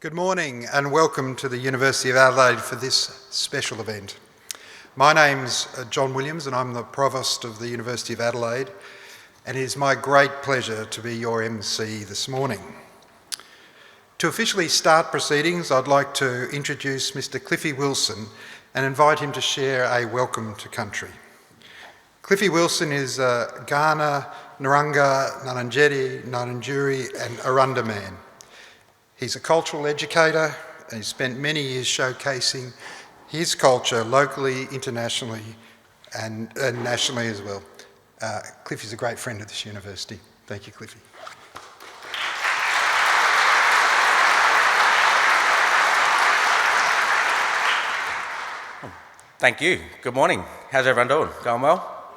Good morning and welcome to the University of Adelaide for this special event. My name's John Williams and I'm the Provost of the University of Adelaide, and it is my great pleasure to be your MC this morning. To officially start proceedings, I'd like to introduce Mr. Cliffy Wilson and invite him to share a welcome to country. Cliffy Wilson is a Kaurna, Narungga, Ngarrindjeri, Ngarrindjeri and Arrernte man. He's a cultural educator and he's spent many years showcasing his culture locally, internationally and nationally as well. Cliffy's a great friend of this university. Thank you, Cliffy. Thank you. Good morning. How's everyone doing? Going well?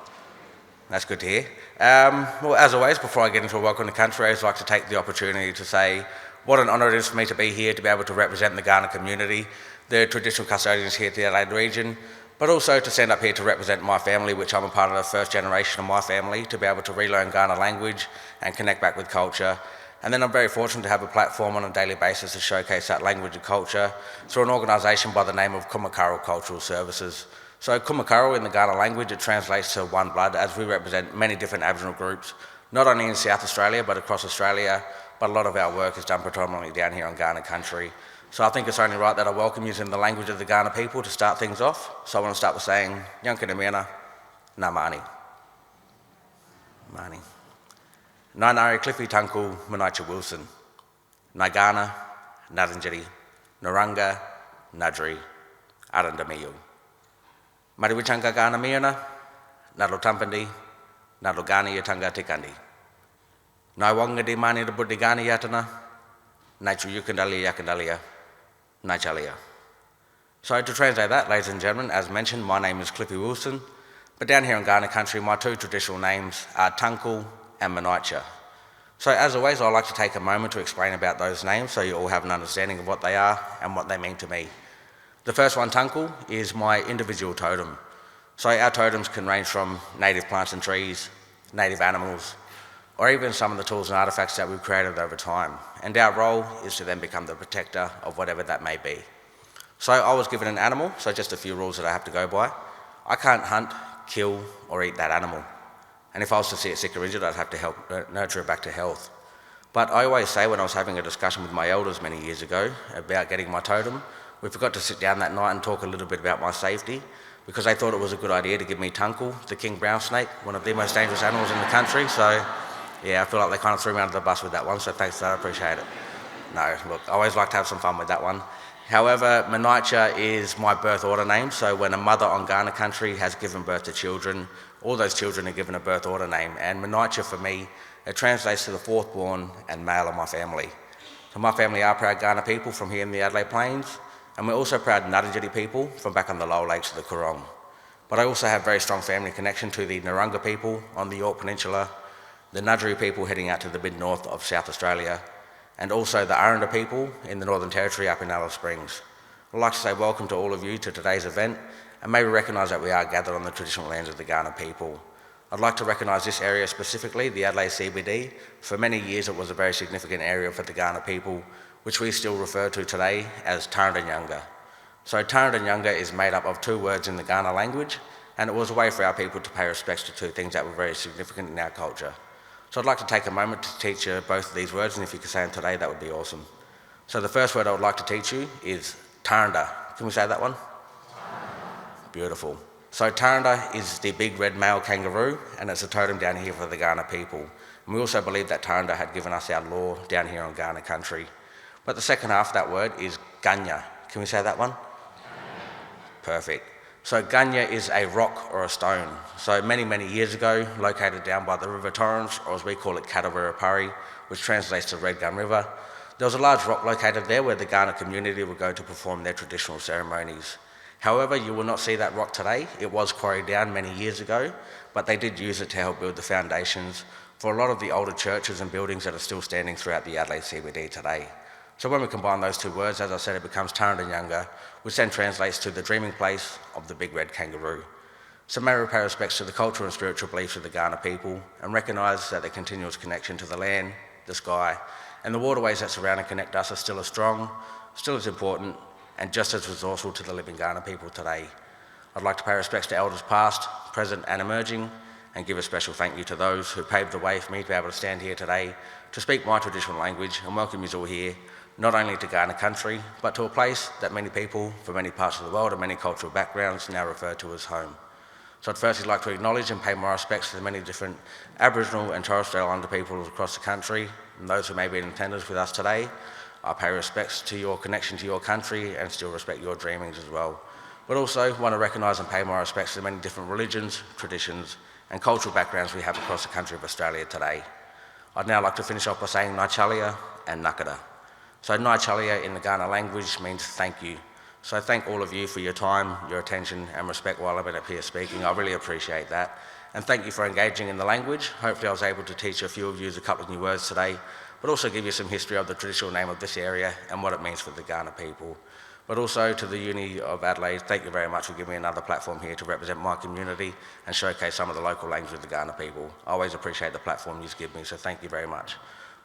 That's good to hear. Well, as always, before I get into a welcome to country, I'd like to take the opportunity to say what an honour it is for me to be here to be able to represent the Kaurna community, the traditional custodians here at the Adelaide region, but also to stand up here to represent my family, which I'm a part of the first generation of my family, to be able to relearn Kaurna language and connect back with culture. And then I'm very fortunate to have a platform on a daily basis to showcase that language and culture through an organisation by the name of Kumakaru Cultural Services. So Kumakaru in the Kaurna language, it translates to one blood, as we represent many different Aboriginal groups, not only in South Australia but across Australia, but a lot of our work is done predominantly down here on Kaurna country. So I think it's only right that I welcome you in the language of the Kaurna people to start things off. So I want to start with saying, Yankana Miana, Ngā Mani. Mani. Ngā Ngāri Cliffy Tunku Manaitcha Wilson. Ngā Kaurna, Ngarrindjeri, Narungga, Ngarrindjeri, Arrernte Miyu. Mariwichanga Kaurna Miana, Nalo Tampandi, Nalo Gani Yatanga Tikandi. Nai wanga di mani the budigani yatana, Naichu yukandalia yakandalia, Naichalia. So to translate that, ladies and gentlemen, as mentioned, my name is Cliffy Wilson, but down here in Kaurna country, my two traditional names are Tunku and Manaitcha. So as always, I'd like to take a moment to explain about those names so you all have an understanding of what they are and what they mean to me. The first one, Tunku, is my individual totem. So our totems can range from native plants and trees, native animals, or even some of the tools and artefacts that we've created over time. And our role is to then become the protector of whatever that may be. So I was given an animal, so just a few rules that I have to go by. I can't hunt, kill, or eat that animal. And if I was to see it sick or injured, I'd have to help nurture it back to health. But I always say, when I was having a discussion with my elders many years ago about getting my totem, we forgot to sit down that night and talk a little bit about my safety, because they thought it was a good idea to give me Tunku, the king brown snake, one of the most dangerous animals in the country. So yeah, I feel like they kind of threw me under the bus with that one, so thanks for that, I appreciate it. No, look, I always like to have some fun with that one. However, Manaitcha is my birth order name, so when a mother on Kaurna country has given birth to children, all those children are given a birth order name, and Manaitcha for me, it translates to the fourth born and male of my family. So my family are proud Kaurna people from here in the Adelaide Plains, and we're also proud Ngarrindjeri people from back on the lower lakes of the Coorong. But I also have very strong family connection to the Narungga people on the Yorke Peninsula, the Ngarrindjeri people heading out to the mid-north of South Australia, and also the Arrernte people in the Northern Territory up in Alice Springs. I'd like to say welcome to all of you to today's event, and maybe recognise that we are gathered on the traditional lands of the Kaurna people. I'd like to recognise this area specifically, the Adelaide CBD. For many years it was a very significant area for the Kaurna people, which we still refer to today as Tarrndanyanga. So Tarrndanyanga is made up of two words in the Kaurna language, and it was a way for our people to pay respects to two things that were very significant in our culture. So I'd like to take a moment to teach you both of these words, and if you could say them today, that would be awesome. So the first word I would like to teach you is Tarrnda. Can we say that one? Beautiful. So Tarrnda is the big red male kangaroo, and it's a totem down here for the Kaurna people. And we also believe that Tarrnda had given us our law down here on Kaurna country. But the second half of that word is Ganya. Can we say that one? Perfect. So Ganya is a rock or a stone. So many, many years ago, located down by the River Torrens, or as we call it, Katawarapari, which translates to Red Gun River, there was a large rock located there where the Kaurna community would go to perform their traditional ceremonies. However, you will not see that rock today. It was quarried down many years ago, but they did use it to help build the foundations for a lot of the older churches and buildings that are still standing throughout the Adelaide CBD today. So when we combine those two words, as I said, it becomes Tarrndanyanga, which then translates to the dreaming place of the big red kangaroo. So may we pay respects to the cultural and spiritual beliefs of the Kaurna people and recognise that their continuous connection to the land, the sky, and the waterways that surround and connect us are still as strong, still as important, and just as resourceful to the living Kaurna people today. I'd like to pay respects to elders past, present and emerging, and give a special thank you to those who paved the way for me to be able to stand here today to speak my traditional language and welcome you all here, not only to Kaurna country, but to a place that many people from many parts of the world and many cultural backgrounds now refer to as home. So I'd firstly like to acknowledge and pay my respects to the many different Aboriginal and Torres Strait Islander peoples across the country, and those who may be in attendance with us today. I pay respects to your connection to your country and still respect your dreamings as well. But also want to recognise and pay my respects to the many different religions, traditions and cultural backgrounds we have across the country of Australia today. I'd now like to finish off by saying Ngāchalia and Nakada. So Ngāchalia in the Kaurna language means thank you. So thank all of you for your time, your attention and respect while I've been up here speaking. I really appreciate that. And thank you for engaging in the language. Hopefully I was able to teach a few of you a couple of new words today, but also give you some history of the traditional name of this area and what it means for the Kaurna people. But also to the Uni of Adelaide, thank you very much for giving me another platform here to represent my community and showcase some of the local language of the Kaurna people. I always appreciate the platform you give me, so thank you very much.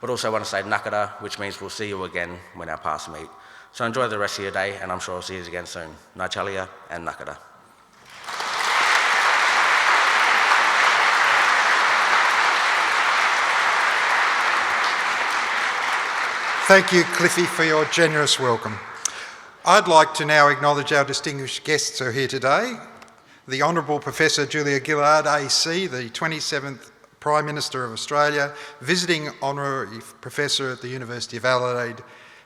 But also want to say Nakada, which means we'll see you again when our paths meet. So enjoy the rest of your day, and I'm sure I'll see you again soon. Ngāchalia and Nakada. Thank you, Cliffy, for your generous welcome. I'd like to now acknowledge our distinguished guests who are here today. The Honourable Professor Julia Gillard, AC, the 27th Prime Minister of Australia, visiting Honorary Professor at the University of Adelaide,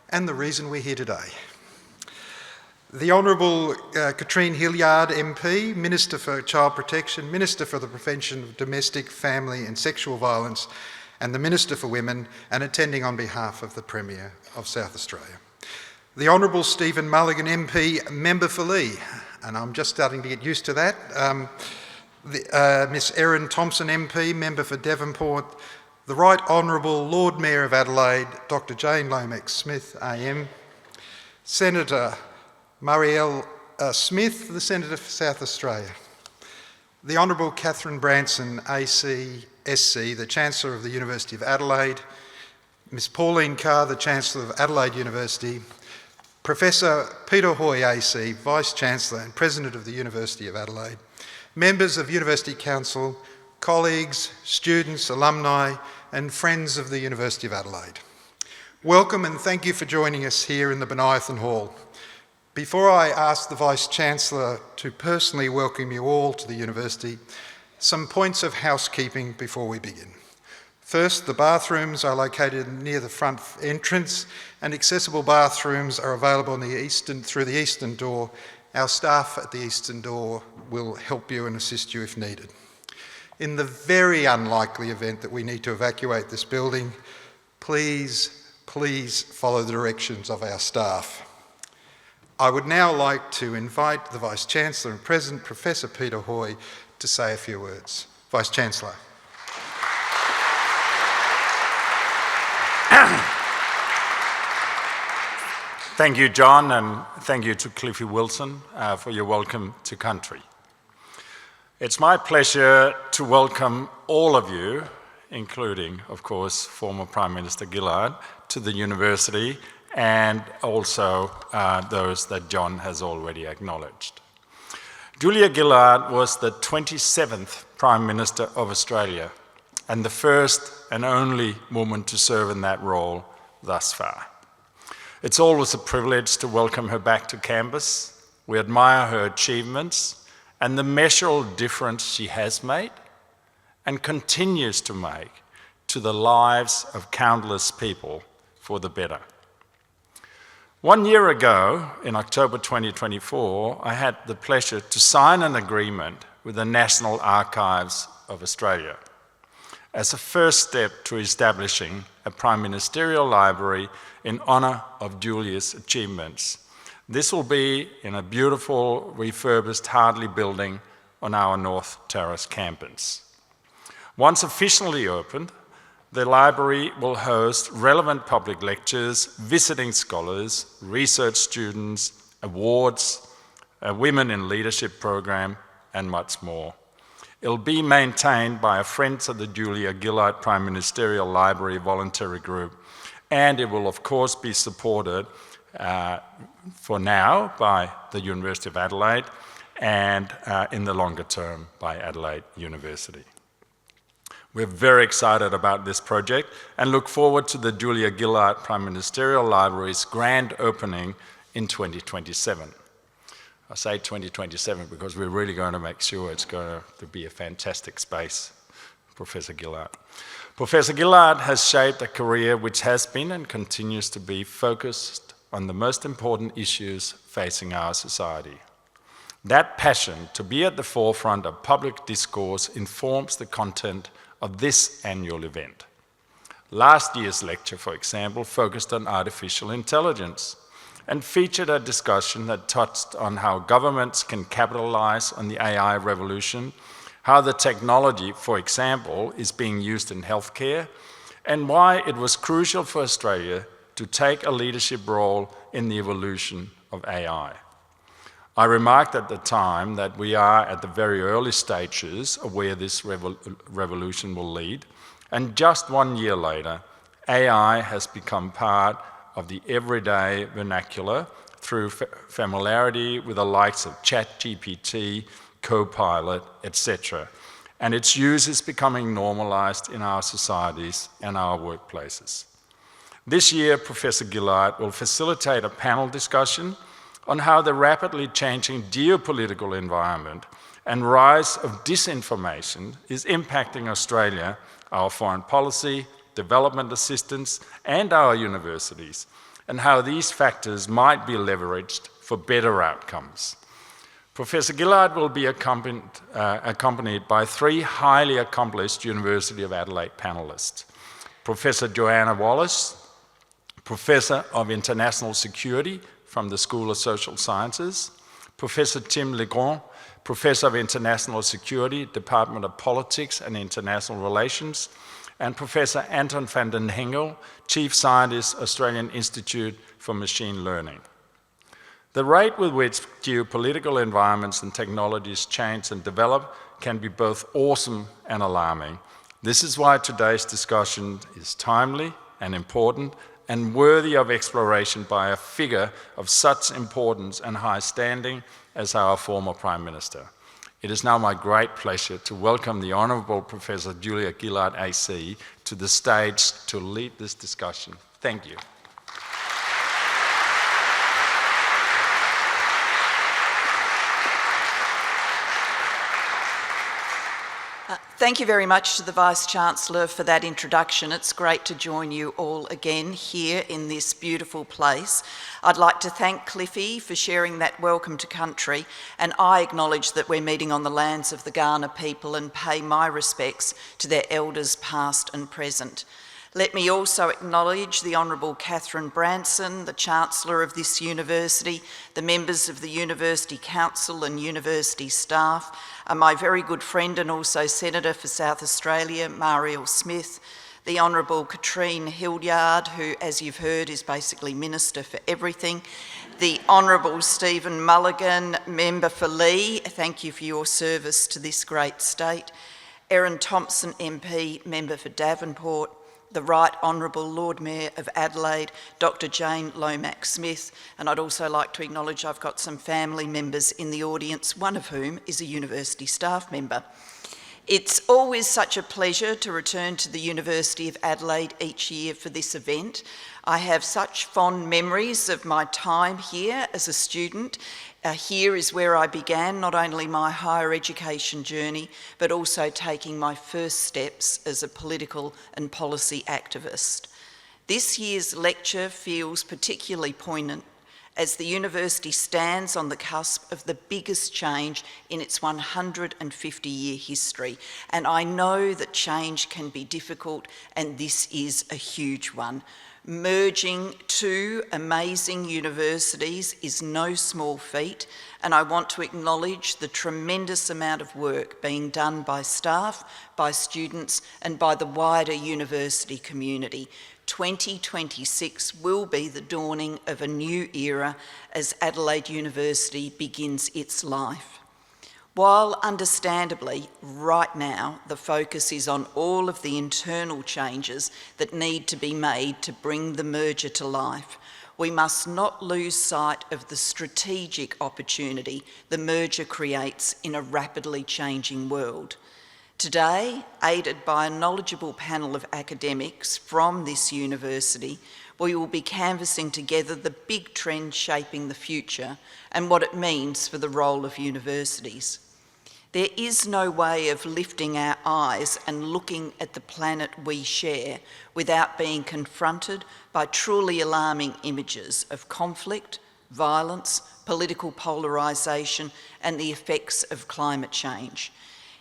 and the reason we're here today. The Honourable Katrine Hilliard, MP, Minister for Child Protection, Minister for the Prevention of Domestic, Family and Sexual Violence, and the Minister for Women, and attending on behalf of the Premier of South Australia. The Honourable Stephen Mulligan, MP, Member for Lee, and I'm just starting to get used to that. Miss Erin Thompson, MP, Member for Devonport. The Right Honourable Lord Mayor of Adelaide, Dr Jane Lomax-Smith, AM. Senator Marielle Smith, the Senator for South Australia. The Honourable Catherine Branson, AC, SC, the Chancellor of the University of Adelaide. Miss Pauline Carr, the Chancellor of Adelaide University. Professor Peter Hoy, AC, Vice-Chancellor and President of the University of Adelaide. Members of University Council, colleagues, students, alumni and friends of the University of Adelaide. Welcome and thank you for joining us here in the Bonython Hall. Before I ask the Vice-Chancellor to personally welcome you all to the University, some points of housekeeping before we begin. First, the bathrooms are located near the front entrance and accessible bathrooms are available through the eastern door. Our staff at the eastern door will help you and assist you if needed. In the very unlikely event that we need to evacuate this building, please follow the directions of our staff. I would now like to invite the Vice-Chancellor and President, Professor Peter Hoy, to say a few words. Vice-Chancellor. Thank you, John, and thank you to Cliffy Wilson for your welcome to country. It's my pleasure to welcome all of you, including, of course, former Prime Minister Gillard, to the university, and also those that John has already acknowledged. Julia Gillard was the 27th Prime Minister of Australia and the first and only woman to serve in that role thus far. It's always a privilege to welcome her back to campus. We admire her achievements and the measurable difference she has made and continues to make to the lives of countless people for the better. 1 year ago, in October 2024, I had the pleasure to sign an agreement with the National Archives of Australia as a first step to establishing a Prime Ministerial Library in honour of Julia's achievements. This will be in a beautiful, refurbished Hartley building on our North Terrace campus. Once officially opened, the library will host relevant public lectures, visiting scholars, research students, awards, a Women in Leadership program, and much more. It'll be maintained by a Friends of the Julia Gillard Prime Ministerial Library voluntary group and it will of course be supported for now by the University of Adelaide and in the longer term by Adelaide University. We're very excited about this project and look forward to the Julia Gillard Prime Ministerial Library's grand opening in 2027. I say 2027 because we're really going to make sure it's going to be a fantastic space, Professor Gillard. Professor Gillard has shaped a career which has been and continues to be focused on the most important issues facing our society. That passion to be at the forefront of public discourse informs the content of this annual event. Last year's lecture, for example, focused on artificial intelligence and featured a discussion that touched on how governments can capitalize on the AI revolution, how the technology, for example, is being used in healthcare, and why it was crucial for Australia to take a leadership role in the evolution of AI. I remarked at the time that we are at the very early stages of where this revolution will lead, and just 1 year later, AI has become part of the everyday vernacular through familiarity with the likes of ChatGPT, Copilot, etc. And its use is becoming normalized in our societies and our workplaces. This year, Professor Gillard will facilitate a panel discussion on how the rapidly changing geopolitical environment and rise of disinformation is impacting Australia, our foreign policy, development assistance, and our universities, and how these factors might be leveraged for better outcomes. Professor Gillard will be accompanied by 3 highly accomplished University of Adelaide panellists. Professor Joanne Wallis, Professor of International Security from the School of Social Sciences, Professor Tim Legrand, Professor of International Security, Department of Politics and International Relations, and Professor Anton van den Hengel, Chief Scientist, Australian Institute for Machine Learning. The rate with which geopolitical environments and technologies change and develop can be both awesome and alarming. This is why today's discussion is timely and important and worthy of exploration by a figure of such importance and high standing as our former Prime Minister. It is now my great pleasure to welcome the Honourable Professor Julia Gillard AC to the stage to lead this discussion. Thank you. Thank you very much to the Vice-Chancellor for that introduction. It's great to join you all again here in this beautiful place. I'd like to thank Cliffy for sharing that welcome to country, and I acknowledge that we're meeting on the lands of the Kaurna people and pay my respects to their elders past and present. Let me also acknowledge the Honourable Catherine Branson, the Chancellor of this university, the members of the University Council and university staff, my very good friend and also Senator for South Australia, Mariel Smith, the Honourable Katrine Hildyard, who, as you've heard, is basically Minister for everything, the Honourable Stephen Mulligan, Member for Lee, thank you for your service to this great state, Erin Thompson MP, Member for Davenport, the Right Honourable Lord Mayor of Adelaide, Dr. Jane Lomax-Smith, and I'd also like to acknowledge I've got some family members in the audience, one of whom is a university staff member. It's always such a pleasure to return to the University of Adelaide each year for this event. I have such fond memories of my time here as a student. Here is where I began not only my higher education journey, but also taking my first steps as a political and policy activist. This year's lecture feels particularly poignant as the university stands on the cusp of the biggest change in its 150-year history. And I know that change can be difficult, and this is a huge one. Merging 2 amazing universities is no small feat, and I want to acknowledge the tremendous amount of work being done by staff, by students, and by the wider university community. 2026 will be the dawning of a new era as Adelaide University begins its life. While understandably, right now, the focus is on all of the internal changes that need to be made to bring the merger to life, we must not lose sight of the strategic opportunity the merger creates in a rapidly changing world. Today, aided by a knowledgeable panel of academics from this university, we will be canvassing together the big trends shaping the future and what it means for the role of universities. There is no way of lifting our eyes and looking at the planet we share without being confronted by truly alarming images of conflict, violence, political polarisation, and the effects of climate change.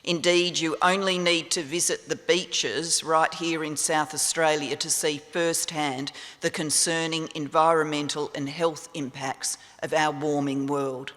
Indeed, you only need to visit the beaches right here in South Australia to see firsthand the concerning environmental and health impacts of our warming world.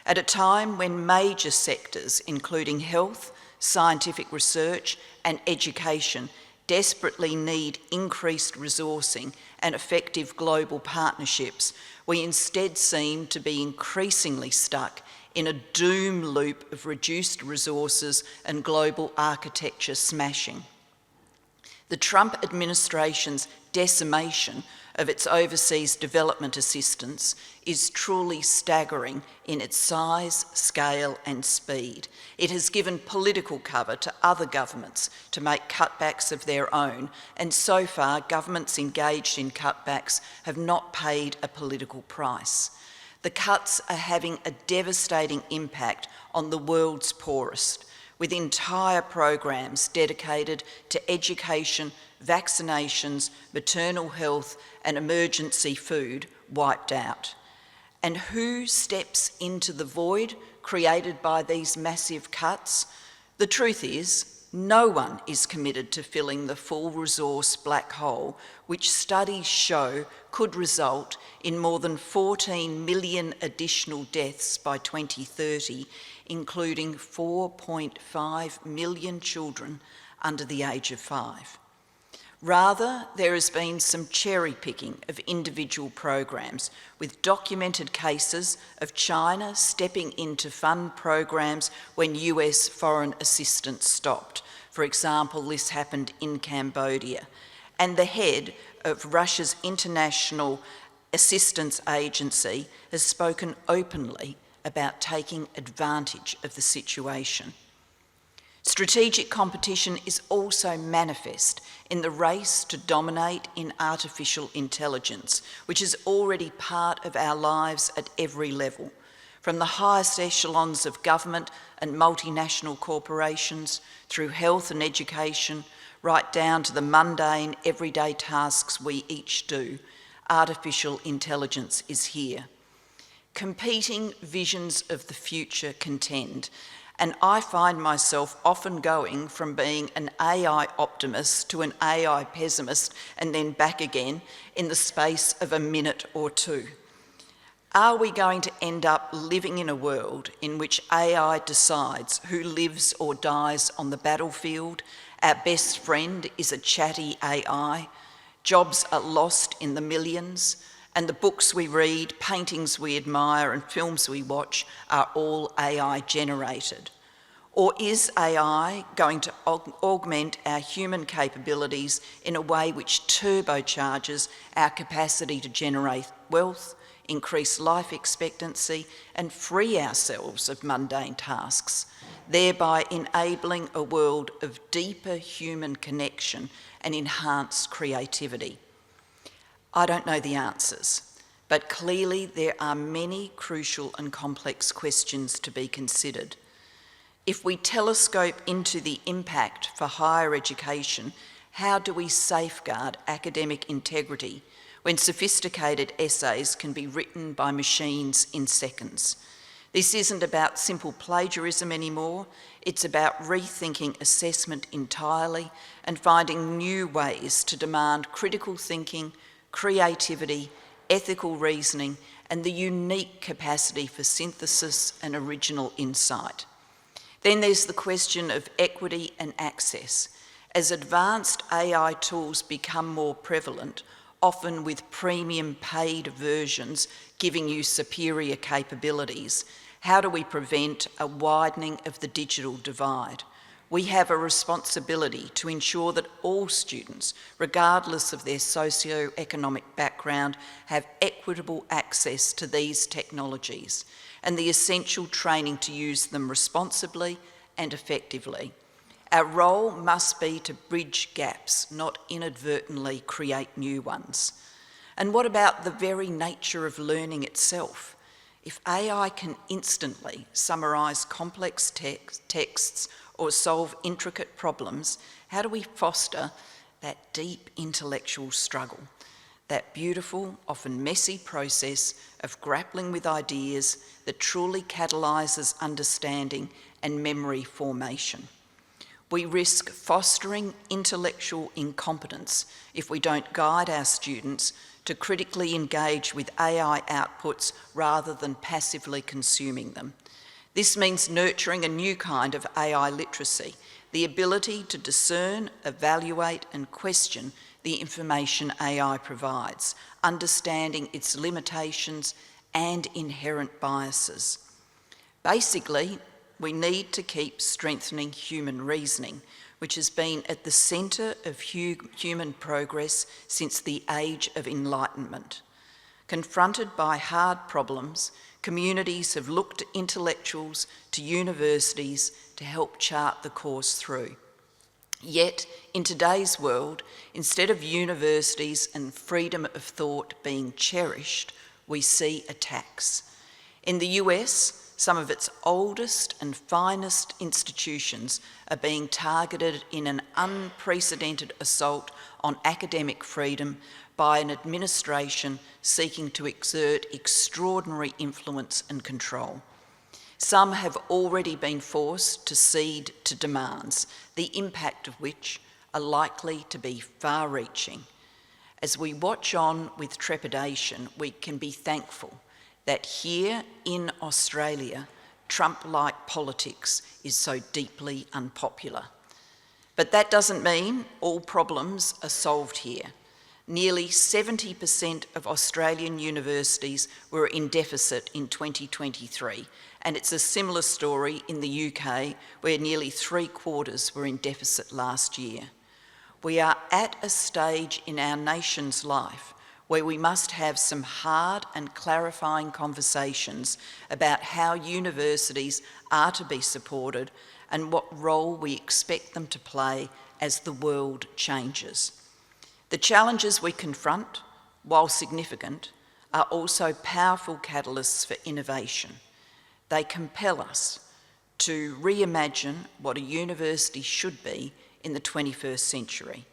At a time when major sectors, including health, scientific research, and education, desperately need increased resourcing and effective global partnerships, we instead seem to be increasingly stuck in a doom loop of reduced resources and global architecture smashing. The Trump administration's decimation of its overseas development assistance is truly staggering in its size, scale, and speed. It has given political cover to other governments to make cutbacks of their own, and so far governments engaged in cutbacks have not paid a political price. The cuts are having a devastating impact on the world's poorest, with entire programs dedicated to education, vaccinations, maternal health, and emergency food wiped out. And who steps into the void created by these massive cuts? The truth is, no one is committed to filling the full resource black hole, which studies show could result in more than 14 million additional deaths by 2030, including 4.5 million children under the age of 5. Rather, there has been some cherry picking of individual programs, with documented cases of China stepping in to fund programs when US foreign assistance stopped. For example, this happened in Cambodia. And the head of Russia's International Assistance Agency has spoken openly about taking advantage of the situation. Strategic competition is also manifest in the race to dominate in artificial intelligence, which is already part of our lives at every level, from the highest echelons of government and multinational corporations, through health and education, right down to the mundane, everyday tasks we each do. Artificial intelligence is here. Competing visions of the future contend, and I find myself often going from being an AI optimist to an AI pessimist and then back again in the space of a minute or two. Are we going to end up living in a world in which AI decides who lives or dies on the battlefield? Our best friend is a chatty AI. Jobs are lost in the millions, and the books we read, paintings we admire, and films we watch are all AI generated? Or is AI going to augment our human capabilities in a way which turbocharges our capacity to generate wealth, increase life expectancy, and free ourselves of mundane tasks, thereby enabling a world of deeper human connection and enhanced creativity? I don't know the answers, but clearly there are many crucial and complex questions to be considered. If we telescope into the impact for higher education, how do we safeguard academic integrity when sophisticated essays can be written by machines in seconds? This isn't about simple plagiarism anymore, it's about rethinking assessment entirely and finding new ways to demand critical thinking, creativity, ethical reasoning, and the unique capacity for synthesis and original insight. Then there's the question of equity and access. As advanced AI tools become more prevalent, often with premium paid versions giving you superior capabilities, How do we prevent a widening of the digital divide? We have a responsibility to ensure that all students, regardless of their socio-economic background, have equitable access to these technologies and the essential training to use them responsibly and effectively. Our role must be to bridge gaps, not inadvertently create new ones. And what about the very nature of learning itself? If AI can instantly summarise complex texts or solve intricate problems, how do we foster that deep intellectual struggle, that beautiful, often messy process of grappling with ideas that truly catalyses understanding and memory formation? We risk fostering intellectual incompetence if we don't guide our students to critically engage with AI outputs rather than passively consuming them. This means nurturing a new kind of AI literacy, the ability to discern, evaluate and question the information AI provides, understanding its limitations and inherent biases. Basically, we need to keep strengthening human reasoning, which has been at the centre of human progress since the Age of Enlightenment. Confronted by hard problems, communities have looked to intellectuals, to universities to help chart the course through. Yet, in today's world, instead of universities and freedom of thought being cherished, we see attacks. In the US, some of its oldest and finest institutions are being targeted in an unprecedented assault on academic freedom by an administration seeking to exert extraordinary influence and control. Some have already been forced to cede to demands, the impact of which are likely to be far-reaching. As we watch on with trepidation, we can be thankful that here in Australia, Trump-like politics is so deeply unpopular. But that doesn't mean all problems are solved here. Nearly 70% of Australian universities were in deficit in 2023, and it's a similar story in the UK, where nearly 3/4 were in deficit last year. We are at a stage in our nation's life where we must have some hard and clarifying conversations about how universities are to be supported and what role we expect them to play as the world changes. The challenges we confront, while significant, are also powerful catalysts for innovation. They compel us to reimagine what a university should be in the 21st century.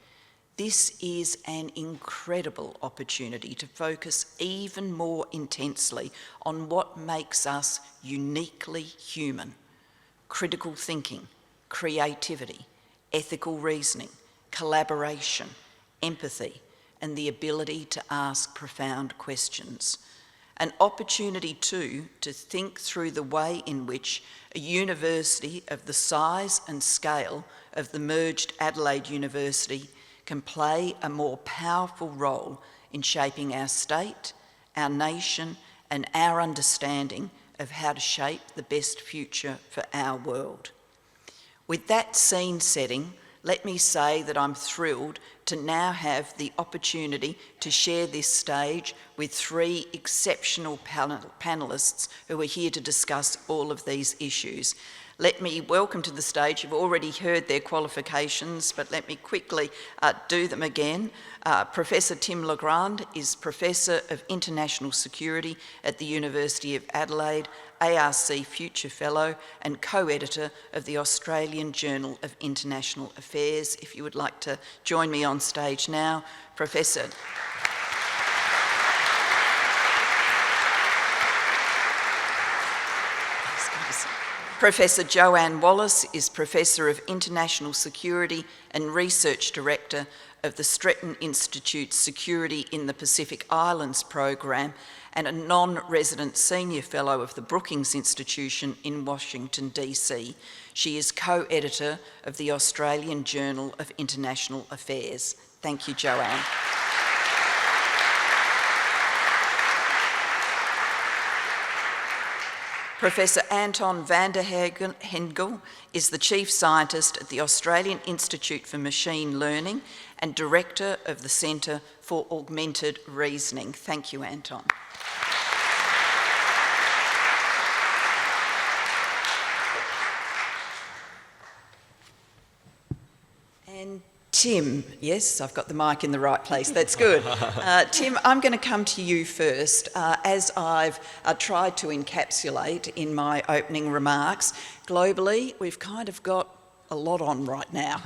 This is an incredible opportunity to focus even more intensely on what makes us uniquely human: critical thinking, creativity, ethical reasoning, collaboration, empathy, and the ability to ask profound questions. An opportunity too to think through the way in which a university of the size and scale of the merged Adelaide University can play a more powerful role in shaping our state, our nation, and our understanding of how to shape the best future for our world. With that scene setting, let me say that I'm thrilled to now have the opportunity to share this stage with 3 exceptional panellists who are here to discuss all of these issues. Let me welcome to the stage, you've already heard their qualifications, but let me quickly do them again. Professor Tim Legrand is Professor of International Security at the University of Adelaide, ARC Future Fellow and co-editor of the Australian Journal of International Affairs. If you would like to join me on stage now, Professor. Professor Joanne Wallis is Professor of International Security and Research Director of the Stretton Institute's Security in the Pacific Islands program and a non-resident Senior Fellow of the Brookings Institution in Washington, DC. She is co-editor of the Australian Journal of International Affairs. Thank you, Joanne. Professor Anton van der Hengel is the Chief Scientist at the Australian Institute for Machine Learning and Director of the Centre for Augmented Reasoning. Thank you, Anton. And Tim, yes, I've got the mic in the right place, that's good. Tim, I'm going to come to you first. As I've tried to encapsulate in my opening remarks, globally we've kind of got a lot on right now.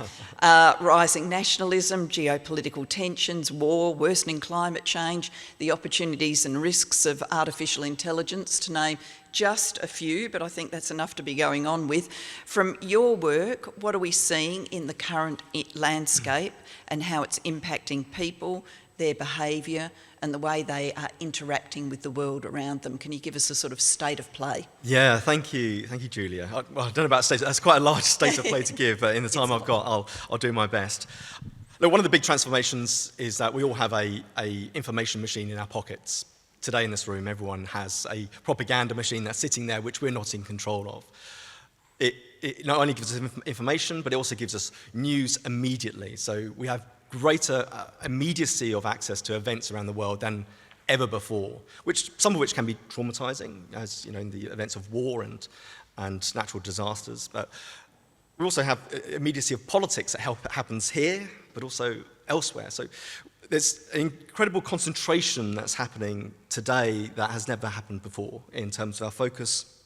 Rising nationalism, geopolitical tensions, war, worsening climate change, the opportunities and risks of artificial intelligence, to name just a few, but I think that's enough to be going on with. From your work, what are we seeing in the current landscape and how it's impacting people, their behaviour and the way they are interacting with the world around them? Can you give us a sort of state of play? Yeah, thank you, Julia. I don't know about state, that's quite a large state of play to give, but in the time I've got, I'll do my best. Look, one of the big transformations is that we all have a information machine in our pockets. Today in this room, everyone has a propaganda machine that's sitting there which we're not in control of. It not only gives us information, but it also gives us news immediately. So we have greater immediacy of access to events around the world than ever before, some of which can be traumatizing, as you know, in the events of war and natural disasters. But we also have immediacy of politics that happens here, but also elsewhere. So there's an incredible concentration that's happening today that has never happened before in terms of our focus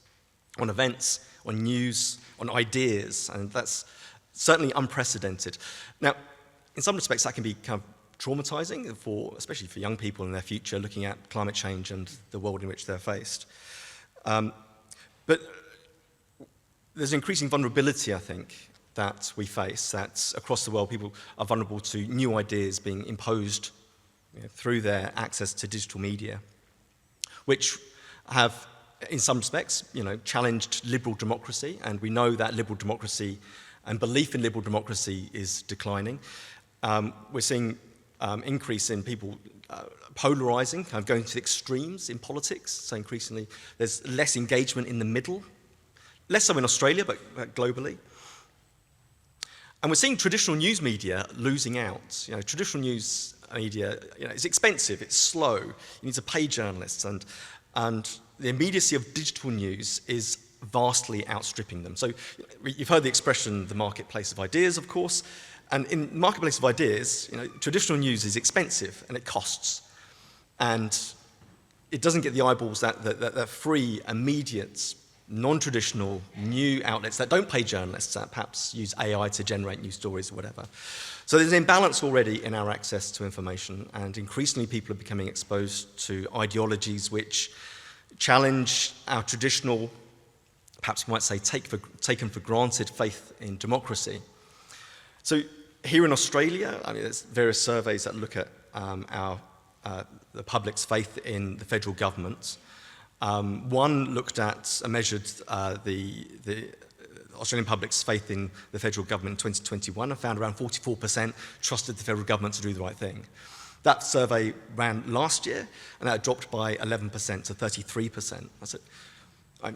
on events, on news, on ideas, and that's certainly unprecedented. Now, in some respects, that can be kind of traumatizing, especially for young people in their future, looking at climate change and the world in which they're faced. But there's increasing vulnerability, I think, that we face, that across the world people are vulnerable to new ideas being imposed through their access to digital media, which have, in some respects, challenged liberal democracy, and we know that liberal democracy and belief in liberal democracy is declining. We're seeing increase in people polarising, kind of going to the extremes in politics, so increasingly there's less engagement in the middle, less so in Australia, but globally. And we're seeing traditional news media losing out. Traditional news media, it's expensive, it's slow, you need to pay journalists, and the immediacy of digital news is vastly outstripping them. So you've heard the expression, the marketplace of ideas, of course, and in the marketplace of ideas, traditional news is expensive and it costs. And it doesn't get the eyeballs that free, immediate, non-traditional new outlets that don't pay journalists, that perhaps use AI to generate new stories or whatever. So there's an imbalance already in our access to information, and increasingly people are becoming exposed to ideologies which challenge our traditional, perhaps you might say taken for granted faith in democracy. So here in Australia, there's various surveys that look at the public's faith in the federal government. One looked at and measured the Australian public's faith in the federal government in 2021 and found around 44% trusted the federal government to do the right thing. That survey ran last year, and that dropped by 11% to 33%.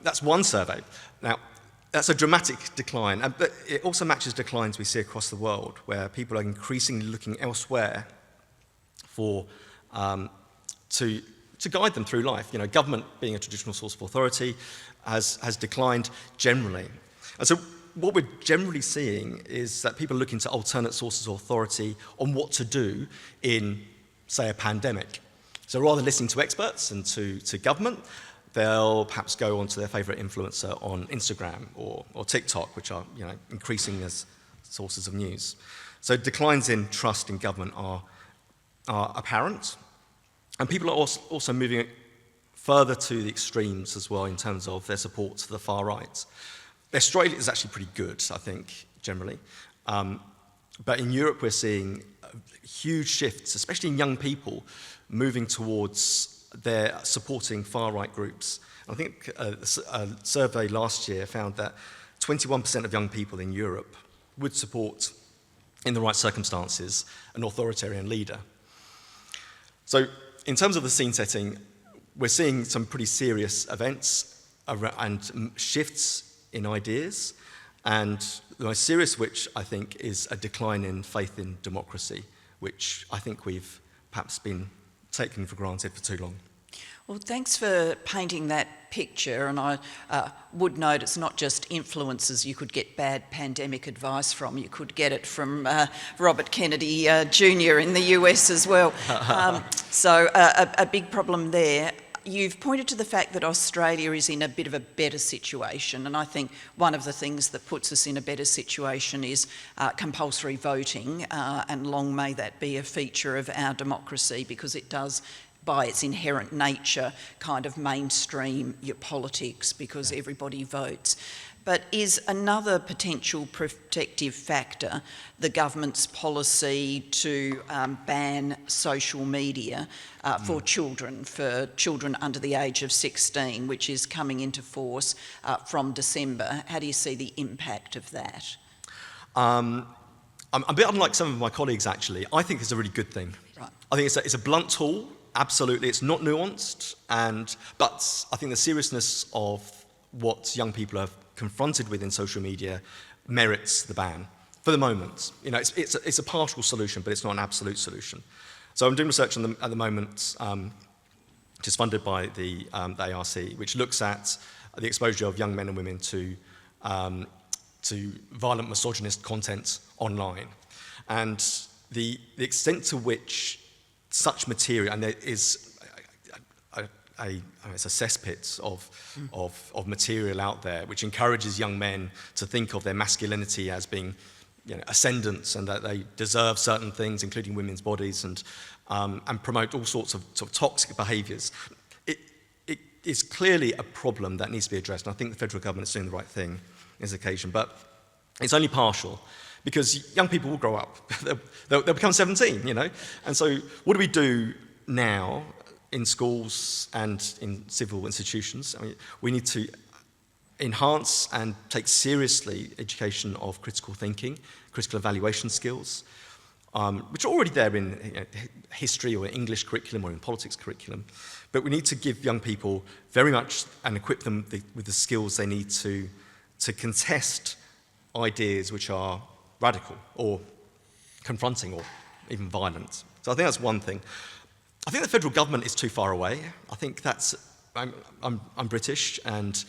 That's one survey. Now, that's a dramatic decline, but it also matches declines we see across the world, where people are increasingly looking elsewhere for to guide them through life. Government, being a traditional source of authority, has declined generally. And so what we're generally seeing is that people are looking to alternate sources of authority on what to do in, say, a pandemic. So rather than listening to experts and to government, they'll perhaps go on to their favourite influencer on Instagram or TikTok, which are increasing as sources of news. So declines in trust in government are apparent. And people are also moving further to the extremes as well in terms of their support to the far right. Australia is actually pretty good, I think, generally. But in Europe, we're seeing huge shifts, especially in young people, moving towards their supporting far-right groups. I think a survey last year found that 21% of young people in Europe would support, in the right circumstances, an authoritarian leader. So in terms of the scene setting, we're seeing some pretty serious events and shifts in ideas, and the most serious of which, I think, is a decline in faith in democracy, which I think we've perhaps been taken for granted for too long. Well, thanks for painting that picture, and I would note it's not just influencers you could get bad pandemic advice from. You could get it from Robert Kennedy Jr. in the US as well. So a big problem there. You've pointed to the fact that Australia is in a bit of a better situation, and I think one of the things that puts us in a better situation is compulsory voting, and long may that be a feature of our democracy, because it does, by its inherent nature, kind of mainstream your politics because everybody votes. But is another potential protective factor the government's policy to ban social media for children under the age of 16, which is coming into force from December? How do you see the impact of that? I'm a bit unlike some of my colleagues, actually. I think it's a really good thing. Right. I think it's a blunt tool. Absolutely, it's not nuanced, but I think the seriousness of what young people are confronted with in social media merits the ban for the moment. You know, it's a partial solution, but it's not an absolute solution. So I'm doing research at the moment, which is funded by the ARC, which looks at the exposure of young men and women to violent misogynist content online, and the extent to which such material, and there is it's a cesspit of material out there which encourages young men to think of their masculinity as being, you know, ascendant, and that they deserve certain things, including women's bodies, and promote all sorts of toxic behaviours. It is clearly a problem that needs to be addressed, and I think the federal government is doing the right thing on this occasion, but it's only partial, because young people will grow up. They'll become 17, you know. And so what do we do now in schools and in civil institutions? I mean, we need to enhance and take seriously education of critical thinking, critical evaluation skills, which are already there in, you know, history or English curriculum or in politics curriculum. But we need to give young people very much and equip them with the skills they need to contest ideas which are radical or confronting or even violent. So I think that's one thing. I think the federal government is too far away. I think I'm British, and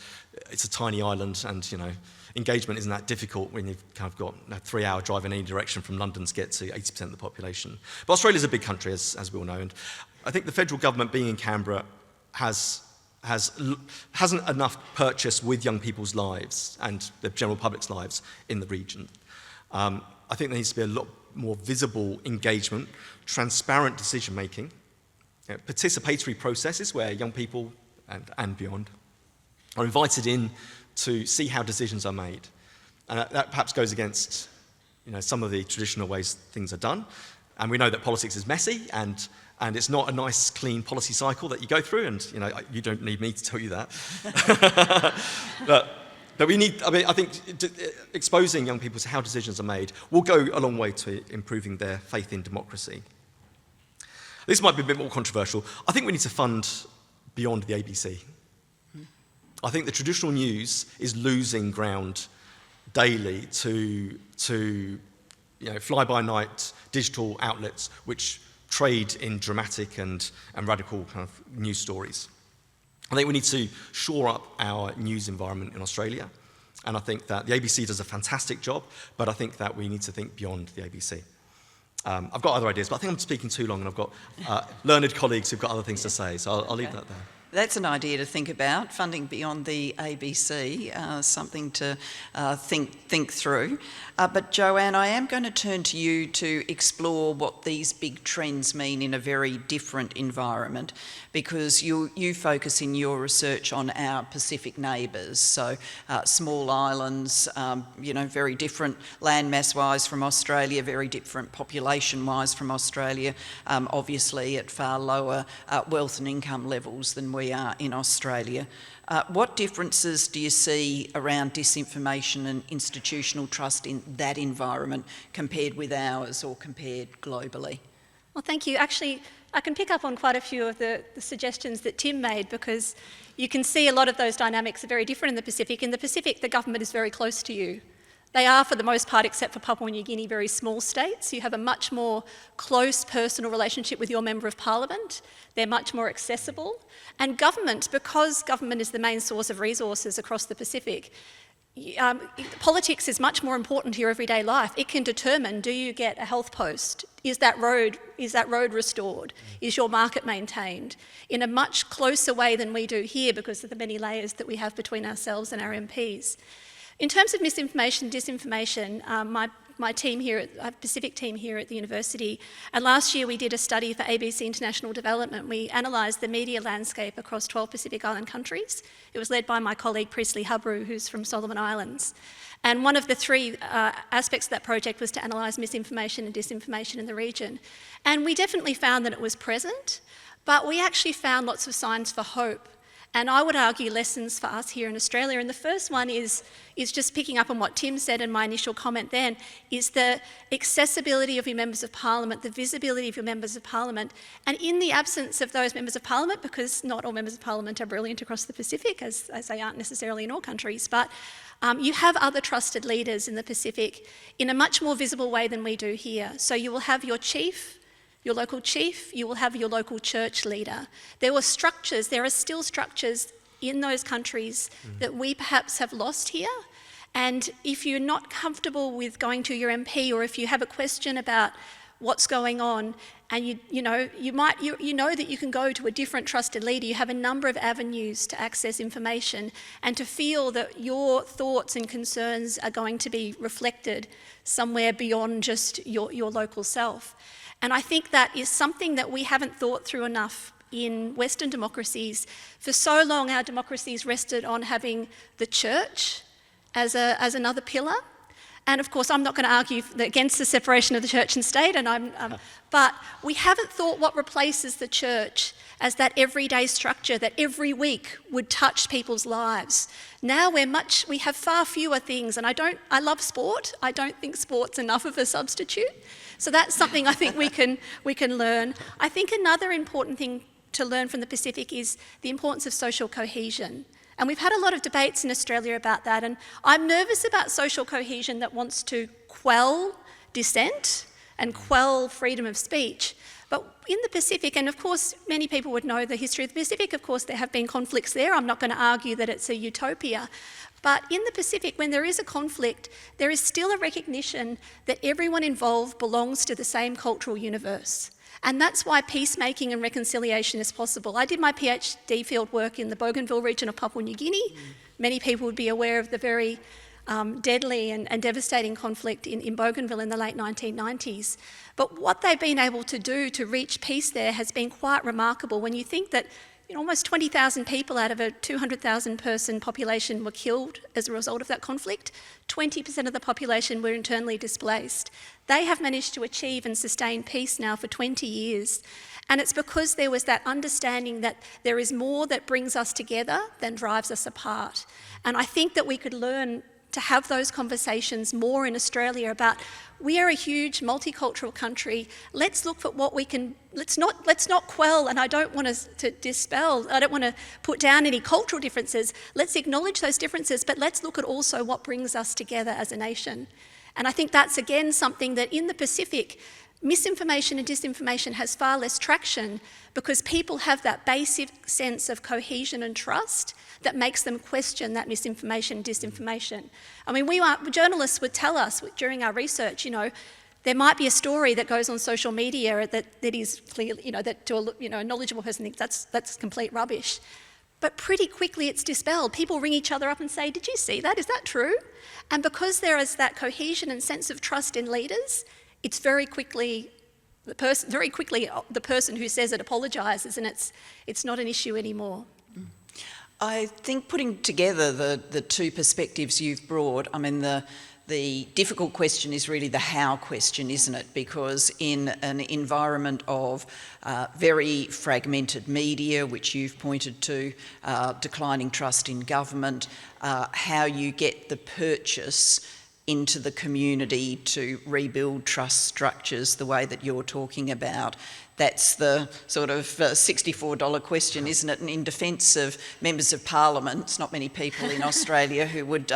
it's a tiny island, and, you know, engagement isn't that difficult when you've kind of got a 3-hour drive in any direction from London to get to 80% of the population. But Australia's a big country, as we all know, and I think the federal government being in Canberra hasn't enough purchase with young people's lives and the general public's lives in the region. I think there needs to be a lot more visible engagement, transparent decision-making, you know, participatory processes where young people and beyond are invited in to see how decisions are made. And that perhaps goes against, you know, some of the traditional ways things are done. And we know that politics is messy, and it's not a nice, clean policy cycle that you go through, and, you know, you don't need me to tell you that. But we need, I think exposing young people to how decisions are made will go a long way to improving their faith in democracy. This might be a bit more controversial. I think we need to fund beyond the ABC. I think the traditional news is losing ground daily to you know, fly-by-night digital outlets which trade in dramatic and radical kind of news stories. I think we need to shore up our news environment in Australia, and I think that the ABC does a fantastic job, but I think that we need to think beyond the ABC. I've got other ideas, but I think I'm speaking too long, and I've got learned colleagues who've got other things to say, so I'll leave that there. That's an idea to think about, funding beyond the ABC, something to think through. But Joanne, I am going to turn to you to explore what these big trends mean in a very different environment, because you focus in your research on our Pacific neighbours, so small islands, you know, very different landmass-wise from Australia, very different population-wise from Australia, obviously at far lower wealth and income levels than we are in Australia. What differences do you see around disinformation and institutional trust in that environment compared with ours or compared globally? Well, thank you. Actually, I can pick up on quite a few of the suggestions that Tim made, because you can see a lot of those dynamics are very different in the Pacific. In the Pacific, the government is very close to you. They are, for the most part, except for Papua New Guinea, very small states. You have a much more close personal relationship with your Member of Parliament. They're much more accessible. And government, because government is the main source of resources across the Pacific, politics is much more important to your everyday life. It can determine, do you get a health post? Is that road restored? Is your market maintained? In a much closer way than we do here, because of the many layers that we have between ourselves and our MPs. In terms of misinformation, disinformation, my team here, our Pacific team here at the university, and last year we did a study for ABC International Development. We analysed the media landscape across 12 Pacific Island countries. It was led by my colleague Priestley Hubru, who's from Solomon Islands. And one of the three aspects of that project was to analyse misinformation and disinformation in the region. And we definitely found that it was present, but we actually found lots of signs for hope. And I would argue lessons for us here in Australia. And the first one is just picking up on what Tim said in my initial comment then, is the accessibility of your members of parliament, the visibility of your members of parliament. And in the absence of those members of parliament, because not all members of parliament are brilliant across the Pacific, as they aren't necessarily in all countries, but you have other trusted leaders in the Pacific in a much more visible way than we do here. So you will have your chief, your local chief, you will have your local church leader. There are still structures in those countries that we perhaps have lost here. And if you're not comfortable with going to your MP, or if you have a question about what's going on, and you know that you can go to a different trusted leader, you have a number of avenues to access information and to feel that your thoughts and concerns are going to be reflected somewhere beyond just your local self. And I think that is something that we haven't thought through enough in Western democracies. For so long, our democracies rested on having the church as another pillar. And of course, I'm not going to argue against the separation of the church and state, but we haven't thought what replaces the church as that everyday structure that every week would touch people's lives. Now we have far fewer things, and I love sport. I don't think sport's enough of a substitute. So that's something I think we can learn. I think another important thing to learn from the Pacific is the importance of social cohesion. And we've had a lot of debates in Australia about that, and I'm nervous about social cohesion that wants to quell dissent and quell freedom of speech. But in the Pacific, and of course many people would know the history of the Pacific, of course there have been conflicts there. I'm not going to argue that it's a utopia. But in the Pacific, when there is a conflict, there is still a recognition that everyone involved belongs to the same cultural universe. And that's why peacemaking and reconciliation is possible. I did my PhD field work in the Bougainville region of Papua New Guinea. Many people would be aware of the very deadly and devastating conflict in Bougainville in the late 1990s. But what they've been able to do to reach peace there has been quite remarkable. When you think that almost 20,000 people out of a 200,000 person population were killed as a result of that conflict, 20% of the population were internally displaced. They have managed to achieve and sustain peace now for 20 years. And it's because there was that understanding that there is more that brings us together than drives us apart. And I think that we could learn to have those conversations more in Australia about, we are a huge multicultural country. Let's look at what we can, let's not quell, and I don't want to dispel, I don't want to put down any cultural differences. Let's acknowledge those differences, but let's look at also what brings us together as a nation. And I think that's again something that in the Pacific, misinformation and disinformation has far less traction because people have that basic sense of cohesion and trust that makes them question that misinformation and disinformation. I mean, journalists would tell us during our research, there might be a story that goes on social media that is clearly, that to a knowledgeable person thinks that's complete rubbish. But pretty quickly it's dispelled. People ring each other up and say, did you see that? Is that true? And because there is that cohesion and sense of trust in leaders, it's very quickly the person who says it apologises, and it's not an issue anymore. I think putting together the two perspectives you've brought, I mean, the difficult question is really the how question, isn't it? Because in an environment of very fragmented media, which you've pointed to, declining trust in government, how you get the purchase into the community to rebuild trust structures the way that you're talking about. That's the sort of $64 question, isn't it? And in defence of members of parliament, it's not many people in Australia who would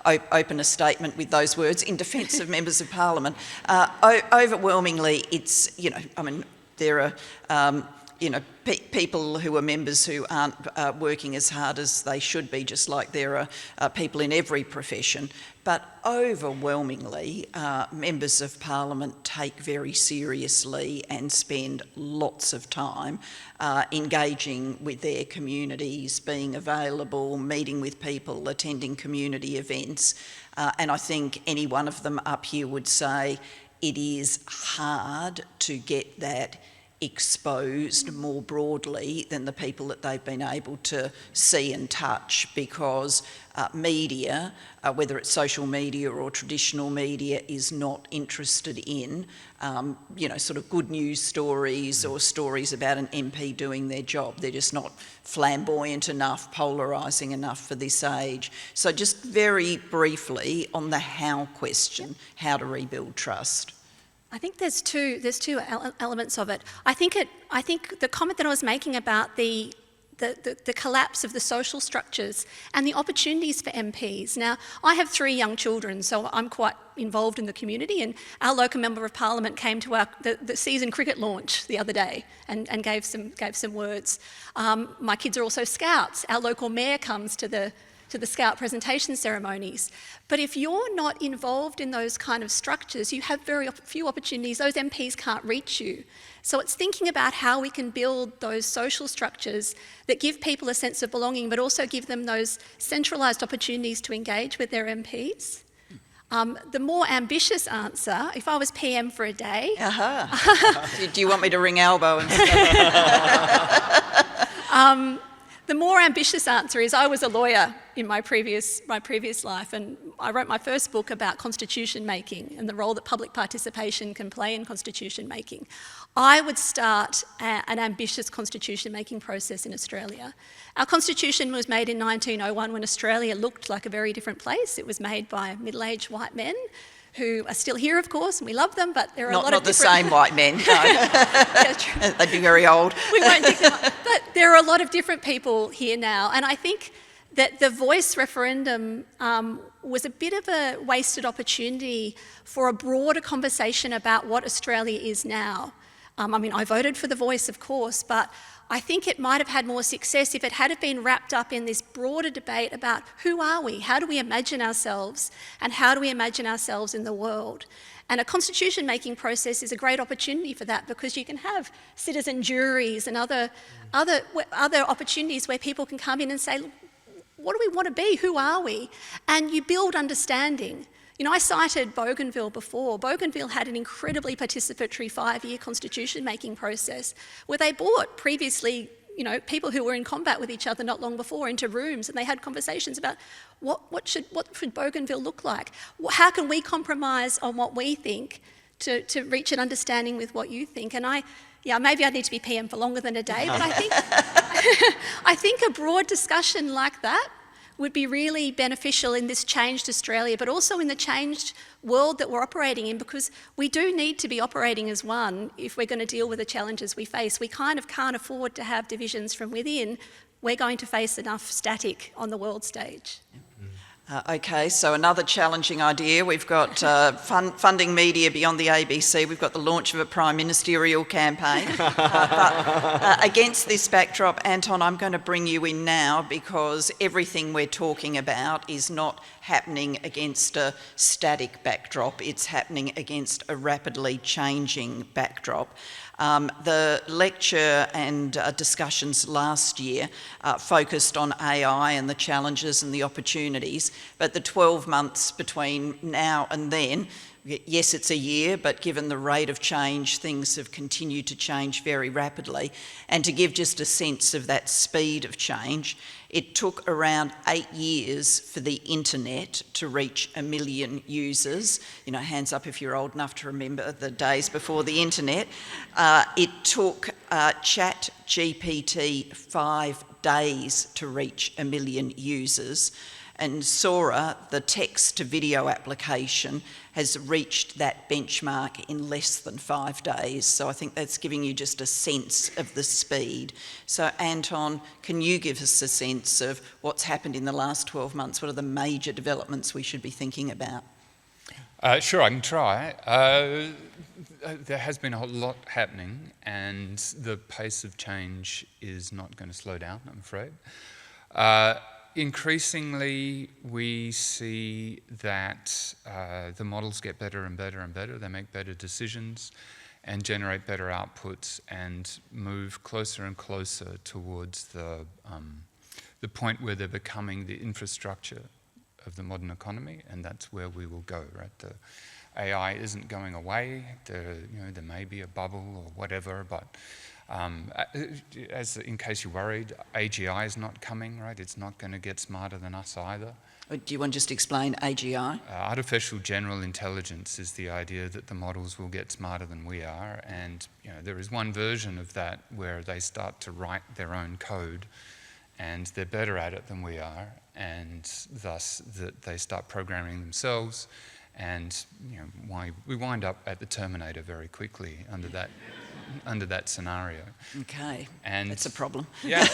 open a statement with those words, in defence of members of parliament. Overwhelmingly, it's, there are, people who are members who aren't working as hard as they should be, just like there are people in every profession. But overwhelmingly, members of parliament take very seriously and spend lots of time engaging with their communities, being available, meeting with people, attending community events. And I think any one of them up here would say it is hard to get that exposed more broadly than the people that they've been able to see and touch, because media, whether it's social media or traditional media, is not interested in, sort of good news stories or stories about an MP doing their job. They're just not flamboyant enough, polarising enough for this age. So just very briefly on the how question, how to rebuild trust. I think there's two elements of it. I think the comment that I was making about the collapse of the social structures and the opportunities for MPs. Now, I have 3 young children, so I'm quite involved in the community, and our local member of parliament came to the season cricket launch the other day and gave some words. My kids are also scouts. Our local mayor comes to the Scout presentation ceremonies. But if you're not involved in those kind of structures, you have very few opportunities. Those MPs can't reach you. So it's thinking about how we can build those social structures that give people a sense of belonging, but also give them those centralised opportunities to engage with their MPs. The more ambitious answer, if I was PM for a day... Do you want me to ring Albo and The more ambitious answer is I was a lawyer in my previous life, and I wrote my first book about constitution making and the role that public participation can play in constitution making. I would start an ambitious constitution making process in Australia. Our constitution was made in 1901 when Australia looked like a very different place. It was made by middle-aged white men who are still here, of course, and we love them, but there are a lot of different... Not the same white men, no. Yeah, true. They'd be very old. We won't dig them up. But there are a lot of different people here now, and I think that the voice referendum was a bit of a wasted opportunity for a broader conversation about what Australia is now. I voted for the voice, of course, but I think it might have had more success if it had been wrapped up in this broader debate about who are we, how do we imagine ourselves, and how do we imagine ourselves in the world. And a constitution-making process is a great opportunity for that, because you can have citizen juries and other opportunities where people can come in and say, what do we want to be, who are we? And you build understanding. I cited Bougainville before. Bougainville had an incredibly participatory 5-year constitution-making process where they brought previously, people who were in combat with each other not long before into rooms, and they had conversations about what should Bougainville look like? How can we compromise on what we think to reach an understanding with what you think? And maybe I need to be PM for longer than a day, but I think a broad discussion like that would be really beneficial in this changed Australia, but also in the changed world that we're operating in, because we do need to be operating as one if we're going to deal with the challenges we face. We kind of can't afford to have divisions from within. We're going to face enough static on the world stage. Okay, so another challenging idea. We've got funding media beyond the ABC. We've got the launch of a prime ministerial campaign. But against this backdrop, Anton, I'm going to bring you in now, because everything we're talking about is not happening against a static backdrop. It's happening against a rapidly changing backdrop. The lecture and discussions last year focused on AI and the challenges and the opportunities, but the 12 months between now and then, yes, it's a year, but given the rate of change, things have continued to change very rapidly. And to give just a sense of that speed of change, it took around 8 years for the internet to reach 1 million users. Hands up if you're old enough to remember the days before the internet. It took ChatGPT 5 days to reach 1 million users. And Sora, the text-to-video application, has reached that benchmark in less than 5 days. So I think that's giving you just a sense of the speed. So Anton, can you give us a sense of what's happened in the last 12 months? What are the major developments we should be thinking about? Sure, I can try. There has been a whole lot happening, and the pace of change is not going to slow down, I'm afraid. Increasingly, we see that the models get better and better and better. They make better decisions and generate better outputs and move closer and closer towards the point where they're becoming the infrastructure of the modern economy, and that's where we will go, right? The AI isn't going away. There may be a bubble or whatever, but in case you're worried, AGI is not coming, right? It's not going to get smarter than us either. Do you want to just explain AGI? Artificial general intelligence is the idea that the models will get smarter than we are, and there is one version of that where they start to write their own code, and they're better at it than we are, and thus that they start programming themselves, and we wind up at the Terminator very quickly under that scenario. Okay, and that's a problem. Yeah.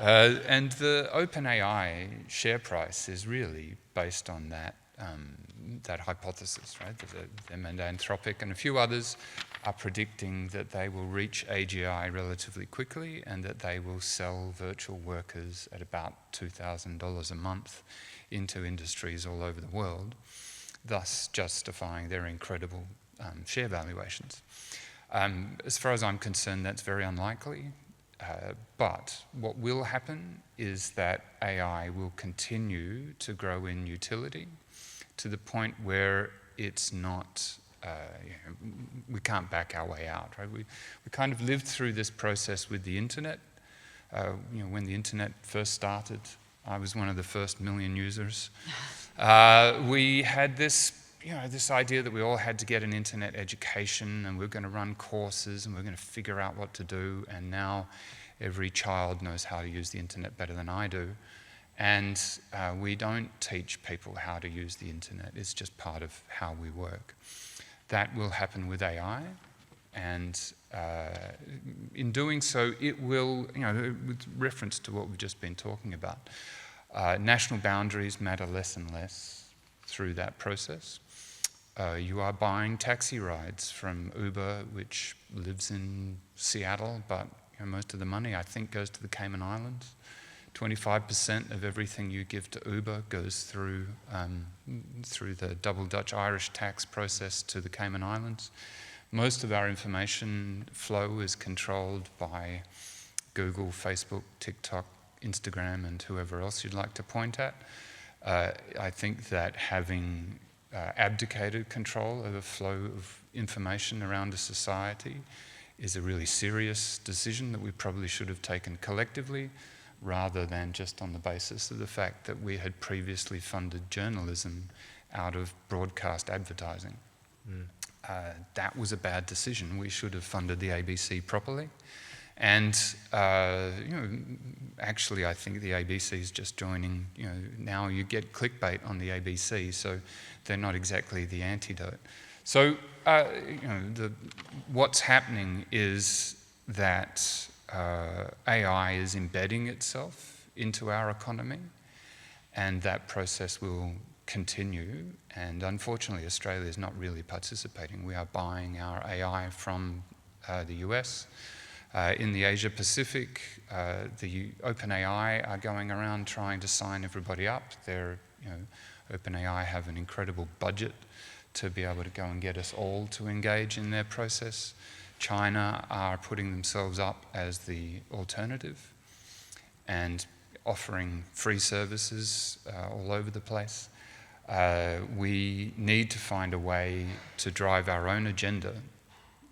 And the OpenAI share price is really based on that hypothesis, right? Them and Anthropic and a few others are predicting that they will reach AGI relatively quickly and that they will sell virtual workers at about $2,000 a month into industries all over the world, thus justifying their incredible share valuations. As far as I'm concerned, that's very unlikely. But what will happen is that AI will continue to grow in utility to the point where it's not, we can't back our way out, right? We kind of lived through this process with the internet. When the internet first started, I was one of the first million users. We had this idea that we all had to get an internet education and we're going to run courses and we're going to figure out what to do, and now every child knows how to use the internet better than I do. And we don't teach people how to use the internet. It's just part of how we work. That will happen with AI, and in doing so, it will, with reference to what we've just been talking about, national boundaries matter less and less through that process. You are buying taxi rides from Uber, which lives in Seattle, but most of the money, I think, goes to the Cayman Islands. 25% of everything you give to Uber goes through the double Dutch-Irish tax process to the Cayman Islands. Most of our information flow is controlled by Google, Facebook, TikTok, Instagram, and whoever else you'd like to point at. I think that having abdicated control over flow of information around a society is a really serious decision that we probably should have taken collectively, rather than just on the basis of the fact that we had previously funded journalism out of broadcast advertising. That was a bad decision. We should have funded the ABC properly. And, actually I think the ABC is just joining, now you get clickbait on the ABC, so they're not exactly the antidote. So, what's happening is that AI is embedding itself into our economy, and that process will continue. And unfortunately, Australia is not really participating. We are buying our AI from the US. In the Asia Pacific, the OpenAI are going around trying to sign everybody up. OpenAI have an incredible budget to be able to go and get us all to engage in their process. China are putting themselves up as the alternative and offering free services all over the place. We need to find a way to drive our own agenda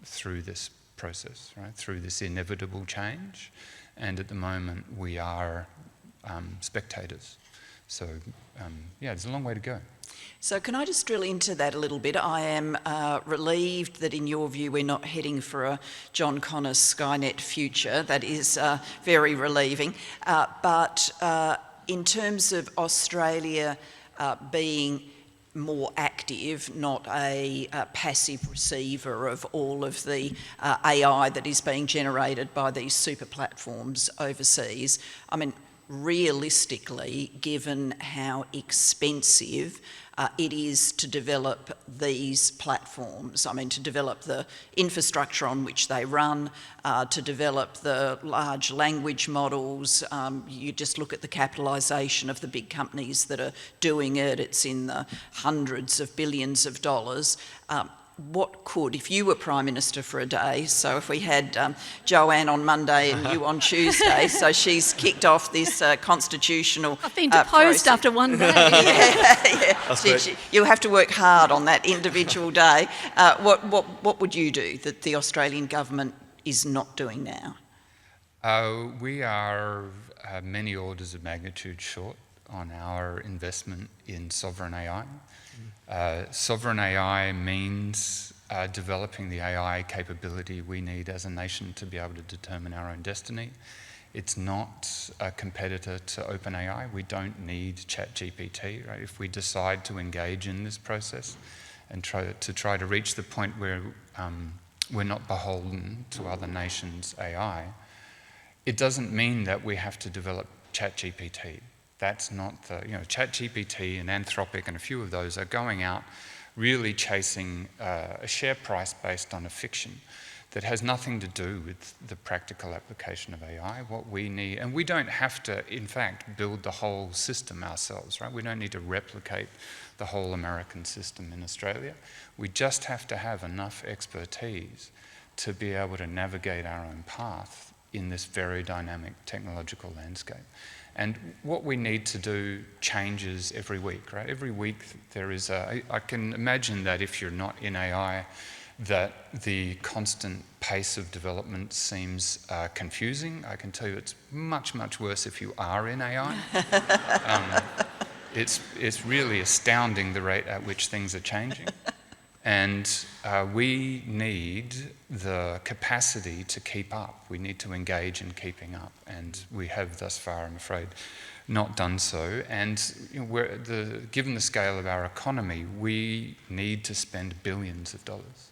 through this process, right? Through this inevitable change. And at the moment, we are spectators. So, there's a long way to go. So can I just drill into that a little bit? I am relieved that in your view we're not heading for a John Connor Skynet future. That is very relieving. But in terms of Australia being more active, not a passive receiver of all of the AI that is being generated by these super platforms overseas. I mean, realistically, given how expensive it is to develop these platforms, I mean, to develop the infrastructure on which they run, to develop the large language models, you just look at the capitalisation of the big companies that are doing it, it's in the hundreds of billions of dollars. What could, if you were Prime Minister for a day, so if we had Joanne on Monday and you on Tuesday, so she's kicked off this constitutional I've been deposed after one day. You'll have to work hard on that individual day. What would you do that the Australian government is not doing now? We are many orders of magnitude short on our investment in sovereign AI. Sovereign AI means developing the AI capability we need as a nation to be able to determine our own destiny. It's not a competitor to OpenAI. We don't need ChatGPT, right? If we decide to engage in this process and try to reach the point where we're not beholden to other nations' AI, it doesn't mean that we have to develop ChatGPT. That's not the, ChatGPT and Anthropic and a few of those are going out really chasing a share price based on a fiction that has nothing to do with the practical application of AI. What we need, and we don't have to, in fact, build the whole system ourselves, right? We don't need to replicate the whole American system in Australia. We just have to have enough expertise to be able to navigate our own path in this very dynamic technological landscape. And what we need to do changes every week, right? Every week there is I can imagine that if you're not in AI, that the constant pace of development seems confusing. I can tell you it's much, much worse if you are in AI. It's really astounding the rate at which things are changing. And we need the capacity to keep up. We need to engage in keeping up. And we have thus far, I'm afraid, not done so. And given the scale of our economy, we need to spend billions of dollars.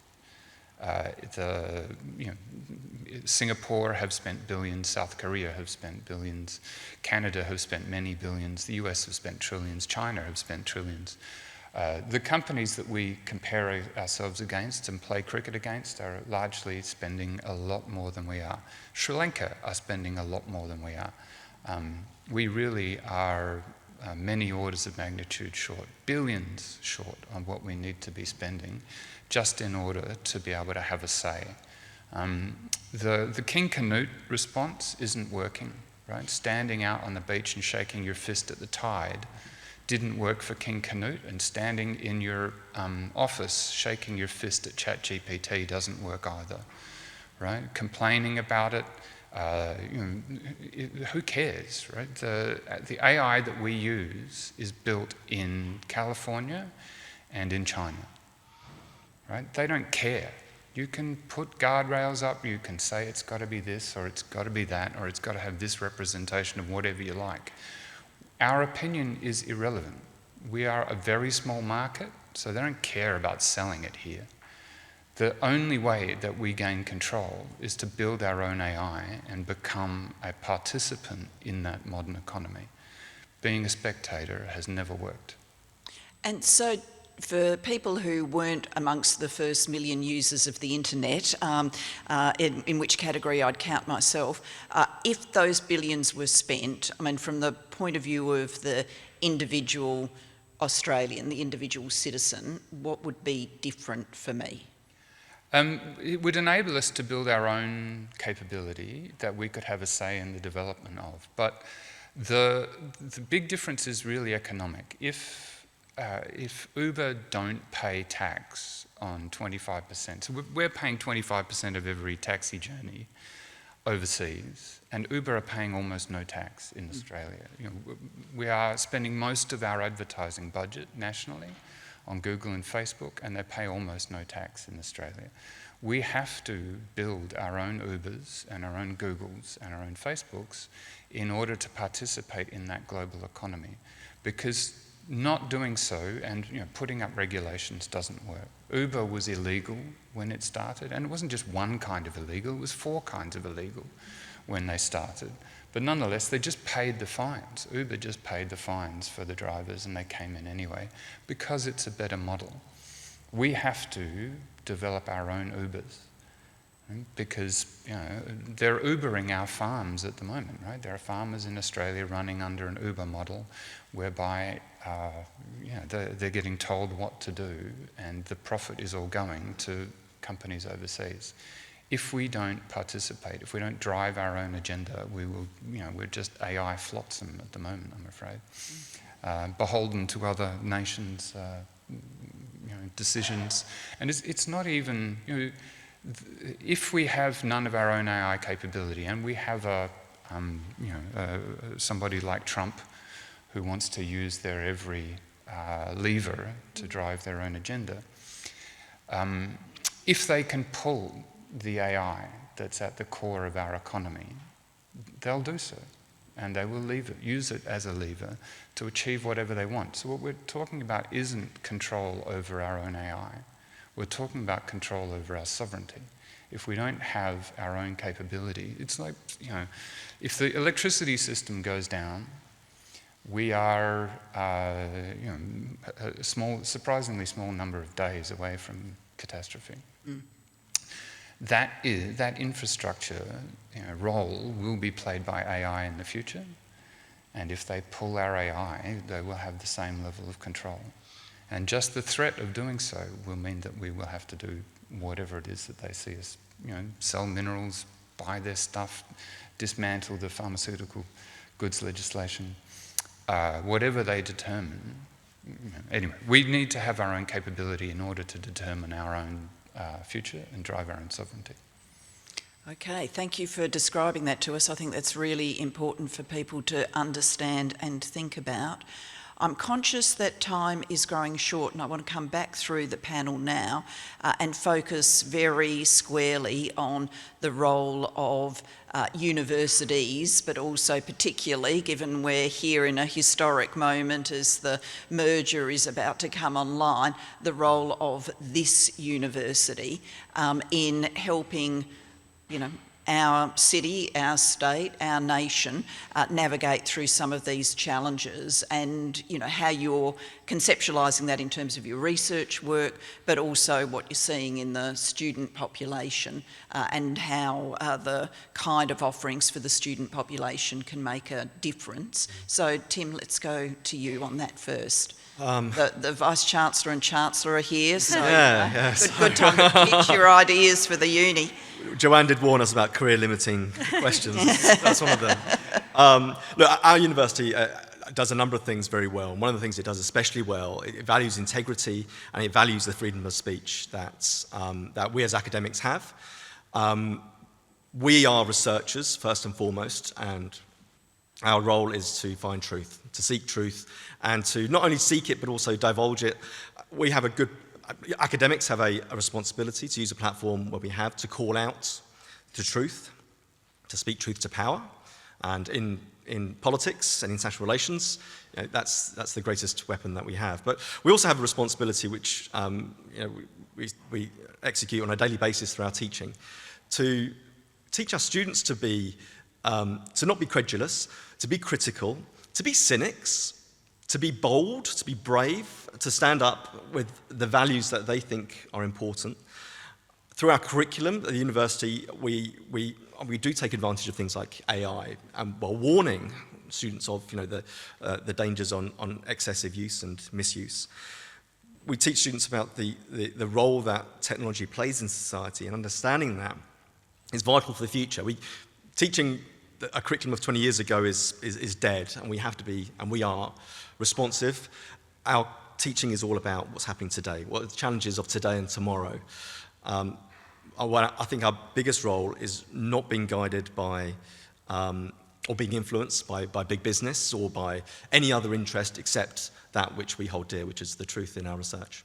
Singapore have spent billions, South Korea have spent billions, Canada have spent many billions, the US have spent trillions, China have spent trillions. The companies that we compare ourselves against and play cricket against are largely spending a lot more than we are. Sri Lanka are spending a lot more than we are. We really are many orders of magnitude short, billions short on what we need to be spending just in order to be able to have a say. The King Canute response isn't working, right? Standing out on the beach and shaking your fist at the tide didn't work for King Canute, and standing in your office shaking your fist at ChatGPT doesn't work either, right? Complaining about it, who cares, right? The AI that we use is built in California and in China, right? They don't care. You can put guardrails up, you can say it's got to be this, or it's got to be that, or it's got to have this representation of whatever you like. Our opinion is irrelevant. We are a very small market, so they don't care about selling it here. The only way that we gain control is to build our own AI and become a participant in that modern economy. Being a spectator has never worked. And so for people who weren't amongst the first million users of the internet, in which category I'd count myself, if those billions were spent, I mean, from the point of view of the individual Australian, the individual citizen, what would be different for me? It would enable us to build our own capability that we could have a say in the development of. But the big difference is really economic. If Uber don't pay tax on 25%, so we're paying 25% of every taxi journey overseas, and Uber are paying almost no tax in Australia. We are spending most of our advertising budget nationally on Google and Facebook, and they pay almost no tax in Australia. We have to build our own Ubers and our own Googles and our own Facebooks in order to participate in that global economy, because not doing so and putting up regulations doesn't work. Uber was illegal when it started, and it wasn't just one kind of illegal, it was 4 kinds of illegal when they started. But nonetheless, they just paid the fines. Uber just paid the fines for the drivers, and they came in anyway, because it's a better model. We have to develop our own Ubers, because they're Ubering our farms at the moment, right? There are farmers in Australia running under an Uber model, whereby they're getting told what to do, and the profit is all going to companies overseas. If we don't participate, if we don't drive our own agenda, we will, we're just AI flotsam at the moment, I'm afraid, beholden to other nations' decisions. And it's not even, if we have none of our own AI capability, and we have somebody like Trump who wants to use their every lever to drive their own agenda, if they can pull the AI that's at the core of our economy, they'll do so, and they will use it as a lever to achieve whatever they want. So what we're talking about isn't control over our own AI. We're talking about control over our sovereignty. If we don't have our own capability, it's like, if the electricity system goes down, we are a surprisingly small number of days away from catastrophe. That infrastructure role will be played by AI in the future, and if they pull our AI, they will have the same level of control. And just the threat of doing so will mean that we will have to do whatever it is that they see us, sell minerals, buy their stuff, dismantle the pharmaceutical goods legislation, whatever they determine. Anyway, we need to have our own capability in order to determine our own future and drive our own sovereignty. Okay, thank you for describing that to us. I think that's really important for people to understand and think about. I'm conscious that time is growing short, and I want to come back through the panel now and focus very squarely on the role of universities, but also particularly, given we're here in a historic moment as the merger is about to come online, the role of this university in helping, our city, our state, our nation navigate through some of these challenges, and how you're conceptualising that in terms of your research work, but also what you're seeing in the student population and how the kind of offerings for the student population can make a difference. So Tim, let's go to you on that first. The Vice-Chancellor and Chancellor are here, so good time to pitch your ideas for the uni. Joanne did warn us about career-limiting questions. That's one of them. Look, our university does a number of things very well. And one of the things it does especially well, it values integrity and it values the freedom of speech that we as academics have. We are researchers, first and foremost, and our role is to find truth, to seek truth, and to not only seek it, but also divulge it. Academics have a responsibility to use a platform where we have to call out to truth, to speak truth to power. And in politics and international relations, that's the greatest weapon that we have. But we also have a responsibility which we execute on a daily basis through our teaching, to teach our students to not be credulous, to be critical, to be cynics, to be bold, to be brave, to stand up with the values that they think are important. Through our curriculum at the university, we do take advantage of things like AI, while warning students of the dangers on excessive use and misuse. We teach students about the role that technology plays in society, and understanding that is vital for the future. Teaching a curriculum of 20 years ago is dead, and we have to be, and we are, responsive. Our teaching is all about what's happening today, what are the challenges of today and tomorrow. I think our biggest role is not being guided by or being influenced by big business or by any other interest except that which we hold dear, which is the truth in our research.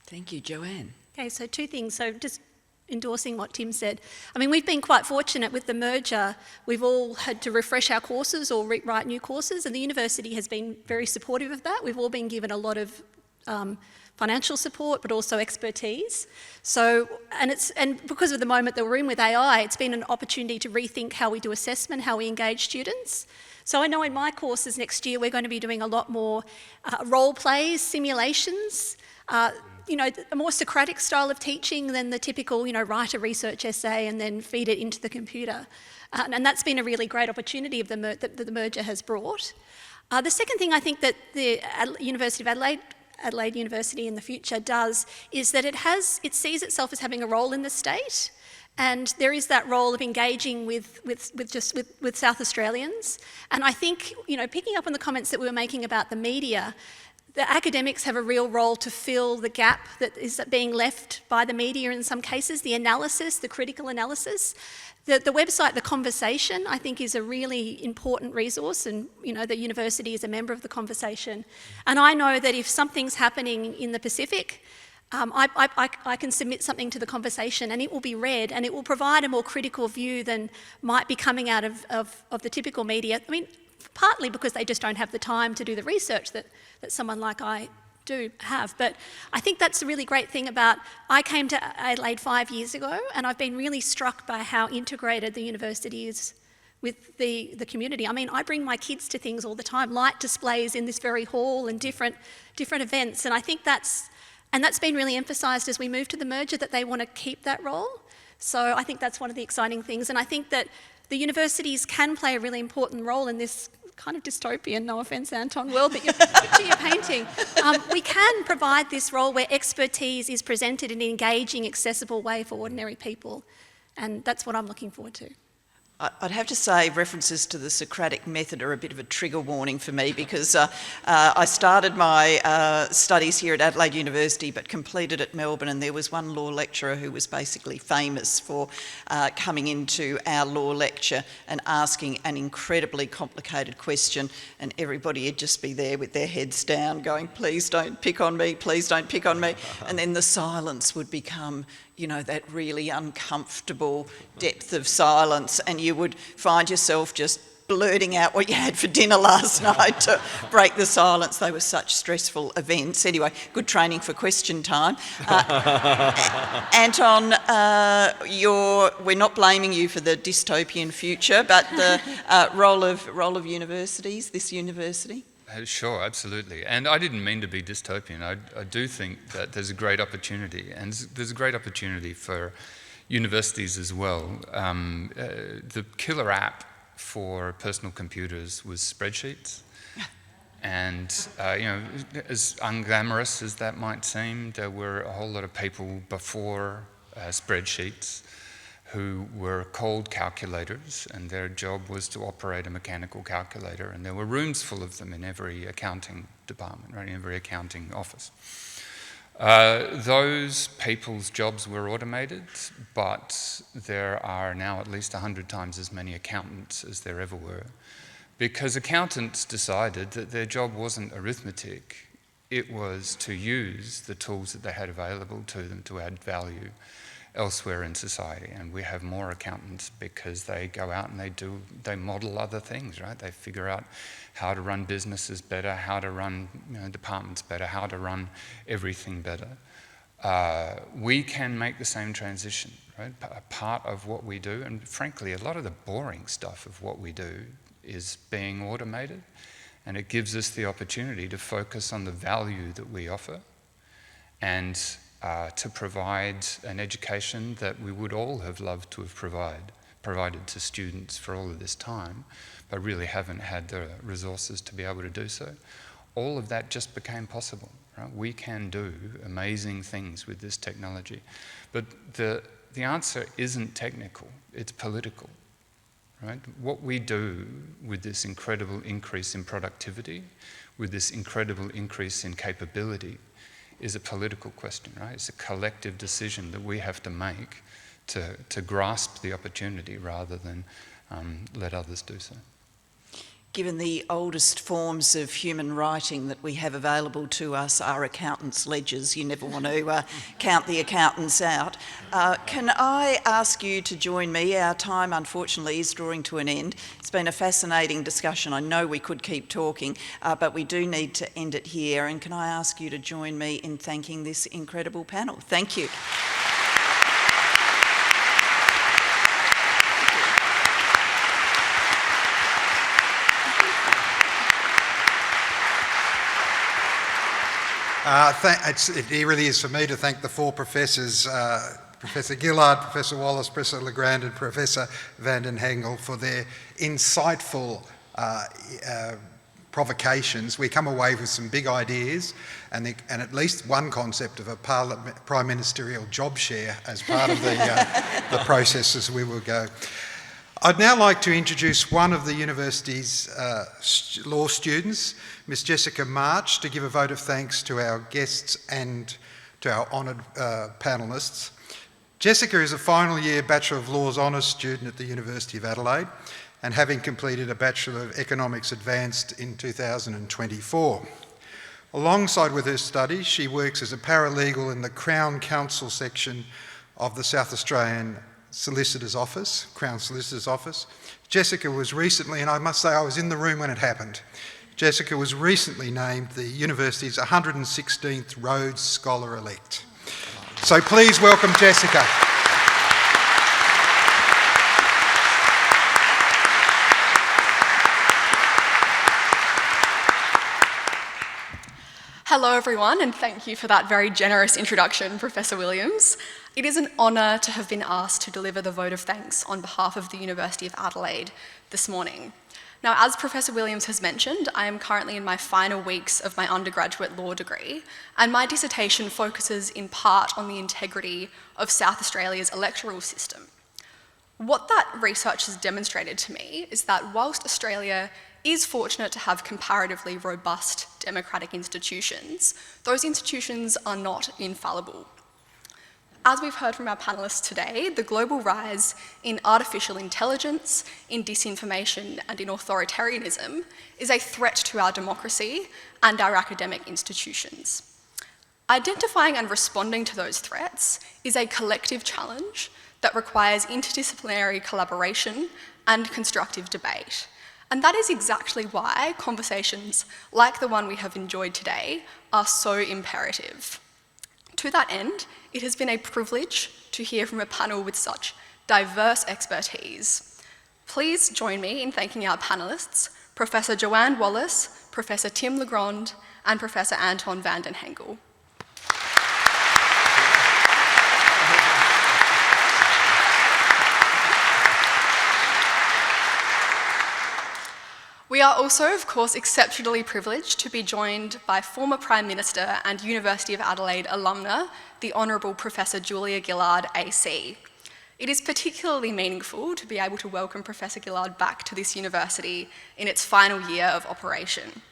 Thank you, Joanne. Okay, so two things. So just endorsing what Tim said. I mean, we've been quite fortunate with the merger. We've all had to refresh our courses or write new courses, and the university has been very supportive of that. We've all been given a lot of financial support, but also expertise. So, and because of the moment that we're in with AI, it's been an opportunity to rethink how we do assessment, how we engage students. So I know in my courses next year, we're going to be doing a lot more role plays, simulations, a more Socratic style of teaching than the typical, write a research essay and then feed it into the computer. And that's been a really great opportunity that the merger has brought. The second thing I think that the University of Adelaide University in the future does is that it sees itself as having a role in the state, and there is that role of engaging with South Australians. And I think, picking up on the comments that we were making about the media, the academics have a real role to fill the gap that is being left by the media in some cases, the analysis, the critical analysis. The website, The Conversation, I think is a really important resource, and the university is a member of The Conversation. And I know that if something's happening in the Pacific, I can submit something to The Conversation and it will be read and it will provide a more critical view than might be coming out of the typical media. I mean, partly because they just don't have the time to do the research that someone like I do have. But I think that's a really great thing I came to Adelaide 5 years ago, and I've been really struck by how integrated the university is with the community. I mean, I bring my kids to things all the time, light displays in this very hall and different events, and I think that's been really emphasised as we move to the merger, that they want to keep that role. So I think that's one of the exciting things, and I think that the universities can play a really important role in this kind of dystopian, no offence, Anton, world that you're painting. We can provide this role where expertise is presented in an engaging, accessible way for ordinary people, and that's what I'm looking forward to. I'd have to say references to the Socratic method are a bit of a trigger warning for me, because I started my studies here at Adelaide University but completed at Melbourne, and there was one law lecturer who was basically famous for coming into our law lecture and asking an incredibly complicated question, and everybody would just be there with their heads down going, please don't pick on me, please don't pick on me, and then the silence would become that really uncomfortable depth of silence, and you would find yourself just blurting out what you had for dinner last night to break the silence. They were such stressful events. Anyway, good training for question time. Anton, we're not blaming you for the dystopian future, but the role of universities, this university. Sure, absolutely. And I didn't mean to be dystopian. I do think that there's a great opportunity, and there's a great opportunity for universities as well. The killer app for personal computers was spreadsheets. And, as unglamorous as that might seem, there were a whole lot of people before spreadsheets who were called calculators, and their job was to operate a mechanical calculator, and there were rooms full of them in every accounting department, right, in every accounting office. Those people's jobs were automated, but there are now at least 100 times as many accountants as there ever were, because accountants decided that their job wasn't arithmetic, it was to use the tools that they had available to them to add value elsewhere in society. And we have more accountants because they go out and they model other things, right? They figure out how to run businesses better, how to run departments better, how to run everything better. We can make the same transition, right? Part of what we do, and frankly, a lot of the boring stuff of what we do is being automated, and it gives us the opportunity to focus on the value that we offer and to provide an education that we would all have loved to have provided to students for all of this time, but really haven't had the resources to be able to do so. All of that just became possible, right? We can do amazing things with this technology. But the answer isn't technical, it's political, right? What we do with this incredible increase in productivity, with this incredible increase in capability, is a political question, right? It's a collective decision that we have to make to grasp the opportunity rather than let others do so. Given the oldest forms of human writing that we have available to us are accountants' ledgers, you never want to count the accountants out. Can I ask you to join me? Our time, unfortunately, is drawing to an end. It's been a fascinating discussion. I know we could keep talking, but we do need to end it here. And can I ask you to join me in thanking this incredible panel? Thank you. It really is for me to thank the four professors, Professor Gillard, Professor Wallis, Professor Legrand and Professor van den Hengel for their insightful provocations. We come away with some big ideas and at least one concept of a prime ministerial job share as part of the process as we will go. I'd now like to introduce one of the university's law students, Miss Jessica March, to give a vote of thanks to our guests and to our honoured panellists. Jessica is a final year Bachelor of Laws Honours student at the University of Adelaide and having completed a Bachelor of Economics Advanced in 2024. Alongside with her studies, she works as a paralegal in the Crown Counsel section of the South Australian Solicitor's Office, Crown Solicitor's Office. Jessica was recently, and I must say I was in the room when it happened, Jessica was recently named the university's 116th Rhode Scholar Elect. So please welcome Jessica. Hello everyone, and thank you for that very generous introduction, Professor Williams. It is an honour to have been asked to deliver the vote of thanks on behalf of the University of Adelaide this morning. Now, as Professor Williams has mentioned, I am currently in my final weeks of my undergraduate law degree, and my dissertation focuses in part on the integrity of South Australia's electoral system. What that research has demonstrated to me is that whilst Australia is fortunate to have comparatively robust democratic institutions, those institutions are not infallible. As we've heard from our panellists today, the global rise in artificial intelligence, in disinformation, and in authoritarianism is a threat to our democracy and our academic institutions. Identifying and responding to those threats is a collective challenge that requires interdisciplinary collaboration and constructive debate. And that is exactly why conversations like the one we have enjoyed today are so imperative. To that end, it has been a privilege to hear from a panel with such diverse expertise. Please join me in thanking our panellists, Professor Joanne Wallis, Professor Tim Legrand, and Professor Anton van den Hengel. We are also, of course, exceptionally privileged to be joined by former Prime Minister and University of Adelaide alumna, the Honourable Professor Julia Gillard AC. It is particularly meaningful to be able to welcome Professor Gillard back to this university in its final year of operation.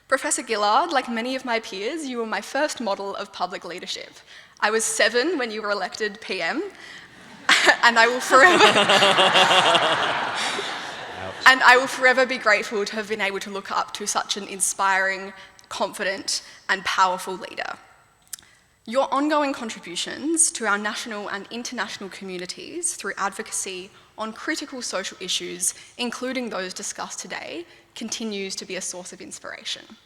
Professor Gillard, like many of my peers, you were my first model of public leadership. I was 7 when you were elected PM, and I will forever be grateful to have been able to look up to such an inspiring, confident, and powerful leader. Your ongoing contributions to our national and international communities through advocacy on critical social issues, including those discussed today, continues to be a source of inspiration.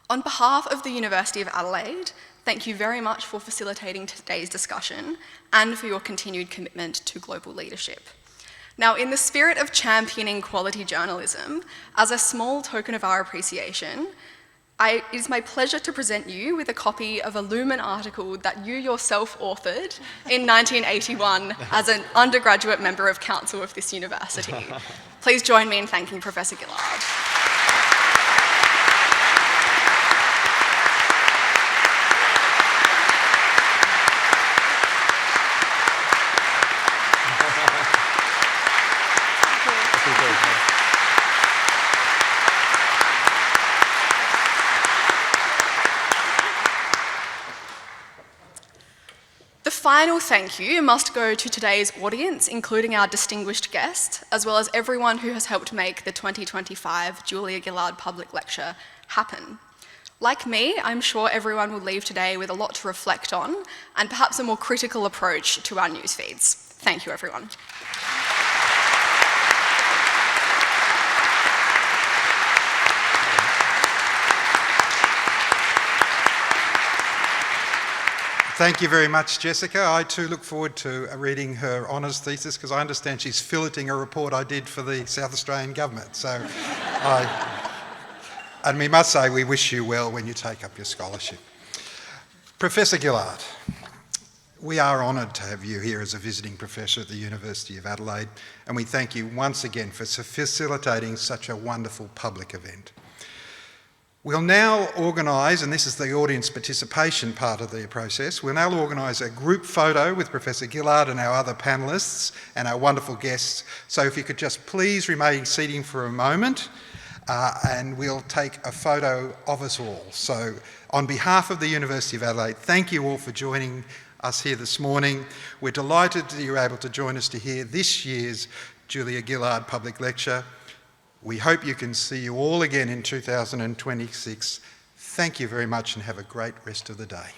On behalf of the University of Adelaide, thank you very much for facilitating today's discussion and for your continued commitment to global leadership. Now, in the spirit of championing quality journalism, as a small token of our appreciation, it is my pleasure to present you with a copy of a Lumen article that you yourself authored in 1981 as an undergraduate member of council of this university. Please join me in thanking Professor Gillard. The final thank you must go to today's audience, including our distinguished guest, as well as everyone who has helped make the 2025 Julia Gillard Public Lecture happen. Like me, I'm sure everyone will leave today with a lot to reflect on and perhaps a more critical approach to our news feeds. Thank you, everyone. Thank you very much, Jessica. I too look forward to reading her honours thesis because I understand she's filleting a report I did for the South Australian Government. And we must say we wish you well when you take up your scholarship. Professor Gillard, we are honoured to have you here as a visiting professor at the University of Adelaide, and we thank you once again for facilitating such a wonderful public event. We'll now organise, and this is the audience participation part of the process, we'll now organise a group photo with Professor Gillard and our other panellists and our wonderful guests. So if you could just please remain seating for a moment and we'll take a photo of us all. So on behalf of the University of Adelaide, thank you all for joining us here this morning. We're delighted that you're able to join us to hear this year's Julia Gillard Public Lecture. We hope you can see you all again in 2026. Thank you very much and have a great rest of the day.